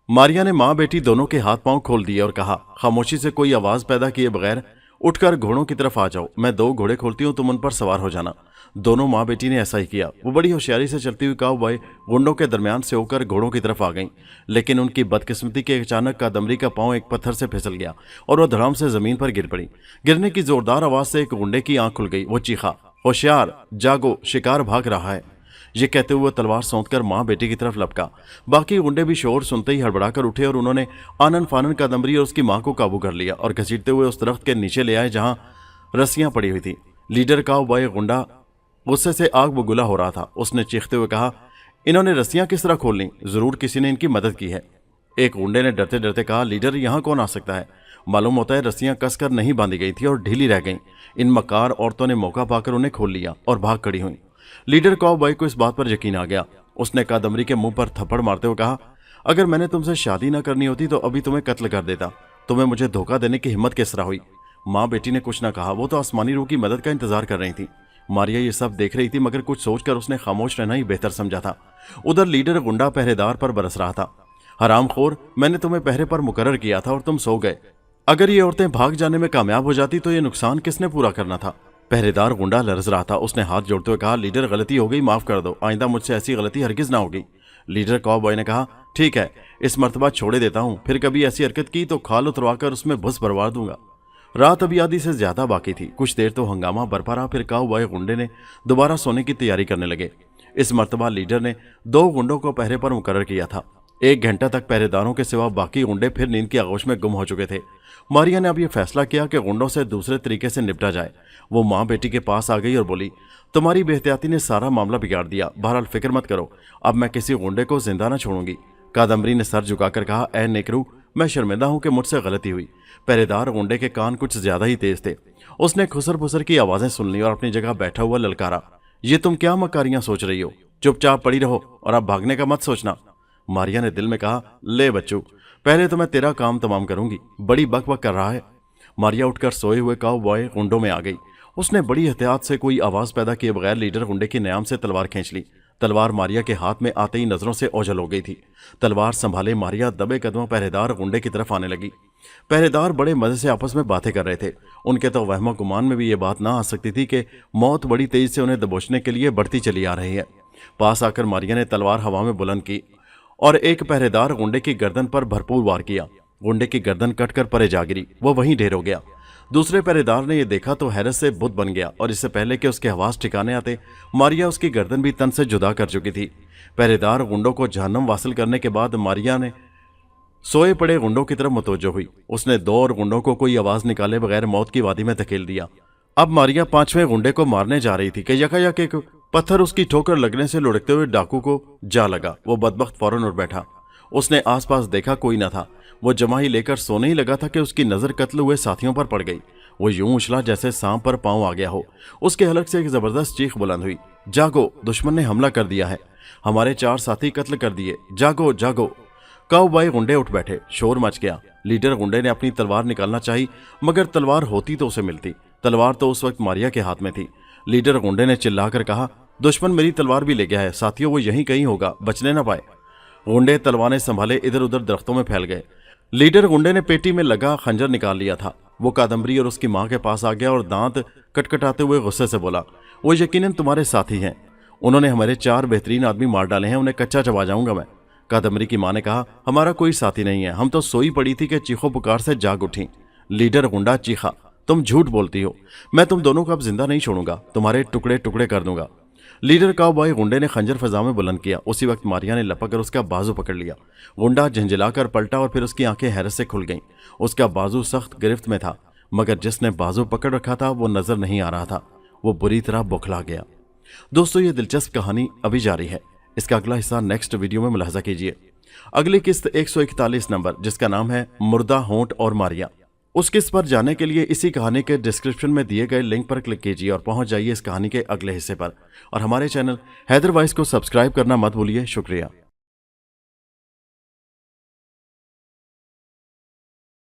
Speaker 1: मारिया ने माँ बेटी दोनों के हाथ पांव खोल दिए और कहा, खामोशी से कोई आवाज पैदा किए बगैर उठकर घोड़ों की तरफ आ जाओ, मैं 2 घोड़े खोलती हूँ, तुम उन पर सवार हो जाना। दोनों माँ बेटी ने ऐसा ही किया। वो बड़ी होशियारी से चलती हुई काउबॉय गुंडों के दरमियान से होकर घोड़ों की तरफ आ गईं, लेकिन उनकी बदकिस्मती के अचानक कादम्बरी का पांव एक पत्थर से फिसल गया और वह धड़ाम से जमीन पर गिर पड़ी। गिरने की जोरदार आवाज से एक गुंडे की आंख खुल गई। वो चीखा, होशियार, जागो, शिकार भाग रहा है। ये कहते हुए तलवार सौंधकर माँ बेटी की तरफ लपका। बाकी गुंडे भी शोर सुनते ही हड़बड़ाकर उठे और उन्होंने आनन फानन कादम्बरी और उसकी माँ को काबू कर लिया और घसीटते हुए उस दरख्त के नीचे ले आए जहां रस्सियां पड़ी हुई थी। लीडर काऊ बॉय गुंडा गुस्से से आग बबूला हो रहा था। उसने चीखते हुए कहा, इन्होंने रस्सियां किस तरह खोल ली? जरूर किसी ने इनकी मदद की है। एक गुंडे ने डरते डरते कहा, लीडर यहाँ कौन आ सकता है? मालूम होता है रस्सियां कसकर नहीं बांधी गई थी और ढीली रह गईं। इन मकार औरतों ने मौका पाकर उन्हें खोल लिया और भाग खड़ी हुई। लीडर काउबॉय को इस बात पर यकीन आ गया। उसने कादम्बरी के मुंह पर थप्पड़ मारते हुए कहा, अगर मैंने तुमसे शादी न करनी होती तो अभी तुम्हें कत्ल कर देता। तुम्हें मुझे धोखा देने की हिम्मत किस तरह हुई? माँ बेटी ने कुछ न कहा। वो तो आसमानी रूह की मदद का इंतजार कर रही थी। मारिया ये सब देख रही थी, मगर कुछ सोचकर उसने खामोश रहना ही बेहतर समझा था। उधर लीडर गुंडा पहरेदार पर बरस रहा था। हरामखोर, मैंने तुम्हें पहरे पर मुकर्रर किया था और तुम सो गए। अगर ये औरतें भाग जाने में कामयाब हो जाती तो ये नुकसान किसने पूरा करना था? पहरेदार गुंडा लरज रहा था। उसने हाथ जोड़ते हुए कहा, लीडर गलती हो गई, माफ कर दो। आइंदा मुझसे ऐसी गलती हरगिज ना होगी। लीडर काउबॉय ने कहा, ठीक है, इस मर्तबा छोड़े देता हूं। फिर कभी ऐसी हरकत की तो खाल उतरवाकर उसमें भुस भरवा दूंगा। रात अभी आधी से ज्यादा बाकी थी। कुछ देर तो हंगामा बरपा रहा। फिर काउबॉय गुंडे ने दोबारा सोने की तैयारी करने लगे। इस मर्तबा लीडर ने 2 गुंडों को पहरे पर मुकर्रर किया था। 1 घंटा तक पहरेदारों के सिवा बाकी गुंडे फिर नींद की आगोश में गुम हो चुके थे। मारिया ने अब यह फैसला किया कि गुंडों से दूसरे तरीके से निपटा जाए। वो माँ बेटी के पास आ गई और बोली, तुम्हारी बेहतियाती ने सारा मामला बिगाड़ दिया। बहरहाल फिक्र मत करो, अब मैं किसी गुंडे को जिंदा न छोड़ूंगी। कादम्बरी ने सर झुकाकर कहा, ऐ नेकरू, मैं शर्मिंदा हूं कि मुझसे गलती हुई। पहरेदार गुंडे के कान कुछ ज्यादा ही तेज थे। उसने खुसर फुसर की आवाजें सुन ली और अपनी जगह बैठा हुआ ललकारा, ये तुम क्या मकारियां सोच रही हो? चुपचाप पड़ी रहो और अब भागने का मत सोचना। मारिया ने दिल में कहा, ले बच्चू, पहले तो मैं तेरा काम तमाम करूंगी। बड़ी बक बक कर रहा है। मारिया उठकर सोए हुए काउबॉय गुंडों में आ गई। उसने बड़ी एहतियात से कोई आवाज पैदा किए बगैर लीडर गुंडे की न्याम से तलवार खींच ली। तलवार मारिया के हाथ में आते ही नजरों से ओझल हो गई थी। तलवार संभाले मारिया दबे कदमों पहरेदार गुंडे की तरफ आने लगी। पहरेदार बड़े मजे से आपस में बातें कर रहे थे। उनके तो वहमो गुमान में भी ये बात ना आ सकती थी कि मौत बड़ी तेजी से उन्हें दबोचने के लिए बढ़ती चली आ रही है। पास आकर मारिया ने तलवार हवा में बुलंद की और एक पहरेदार गुंडे की गर्दन पर भरपूर वार किया। गुंडे की गर्दन कटकर परे जा गिरी। वो वहीं ढेर हो गया। दूसरे पहरेदार ने यह देखा तो हैरत से बुत बन गया और इससे पहले कि उसके हवास ठिकाने आते, मारिया उसकी गर्दन भी तन से जुदा कर चुकी थी। पहरेदार गुंडों को जहन्नम वासिल करने के बाद मारिया ने सोए पड़े गुंडों की तरफ मुतवज्जो हुई। उसने 2 और गुंडों को कोई आवाज निकाले बगैर मौत की वादी में धकेल दिया। अब मारिया 5वें गुंडे को मारने जा रही थी कि यकायक एक पत्थर उसकी ठोकर लगने से लुढ़कते हुए डाकू को जा लगा। वो बदबख्त फौरन उठ बैठा। उसने आसपास देखा, कोई न था। वो जमा ही लेकर सोने ही लगा था कि उसकी नजर कत्ल हुए साथियों पर पड़ गई। वो यूं उछला जैसे सांप पर पांव आ गया हो। उसके हलक से एक जबरदस्त चीख बुलंद हुई, जागो, दुश्मन ने हमला कर दिया है। हमारे 4 साथी कत्ल कर दिए। जागो जागो। काउबॉय गुंडे उठ बैठे। शोर मच गया। लीडर गुंडे ने अपनी तलवार निकालना चाही, मगर तलवार होती तो उसे मिलती। तलवार तो उस वक्त मारिया के हाथ में थी। लीडर गुंडे ने चिल्लाकर कहा, दुश्मन मेरी तलवार भी ले गया है। साथियों, वो यहीं कहीं होगा, बचने न पाए। गुंडे तलवारें संभाले इधर उधर दरख्तों में फैल गए। लीडर गुंडे ने पेटी में लगा खंजर निकाल लिया था। वो कादम्बरी और उसकी मां के पास आ गया और दांत कटकटाते हुए गुस्से से बोला, वो यकीनन तुम्हारे साथी हैं। उन्होंने हमारे 4 बेहतरीन आदमी मार डाले हैं। उन्हें कच्चा चबा जाऊंगा मैं। कादम्बरी की मां ने कहा, हमारा कोई साथी नहीं है। हम तो सोई पड़ी थी कि चीखों पुकार से जाग उठी। लीडर गुंडा चीखा, तुम झूठ बोलती हो। मैं तुम दोनों को अब जिंदा नहीं छोड़ूंगा। तुम्हारे टुकड़े टुकड़े कर दूंगा। लीडर काउबॉय गुंडे ने खंजर फिजा में बुलंद किया। उसी वक्त मारिया ने लपक कर उसका बाजू पकड़ लिया। गुंडा झंझलाकर पलटा और फिर उसकी आंखें हैरत से खुल गईं। उसका बाजू सख्त गिरफ्त में था, मगर जिसने बाजू पकड़ रखा था वो नजर नहीं आ रहा था। वो बुरी तरह बौखला गया। दोस्तों, ये दिलचस्प कहानी अभी जारी है। इसका अगला हिस्सा नेक्स्ट वीडियो में मुलाहिजा कीजिए। अगली किस्त 141 नंबर, जिसका नाम है मुर्दा होंठ और मारिया। उस किस्त पर जाने के लिए इसी कहानी के डिस्क्रिप्शन में दिए गए लिंक पर क्लिक कीजिए और पहुंच जाइए इस कहानी के अगले हिस्से पर। और हमारे चैनल हैदर वॉइस को सब्सक्राइब करना मत भूलिए। शुक्रिया।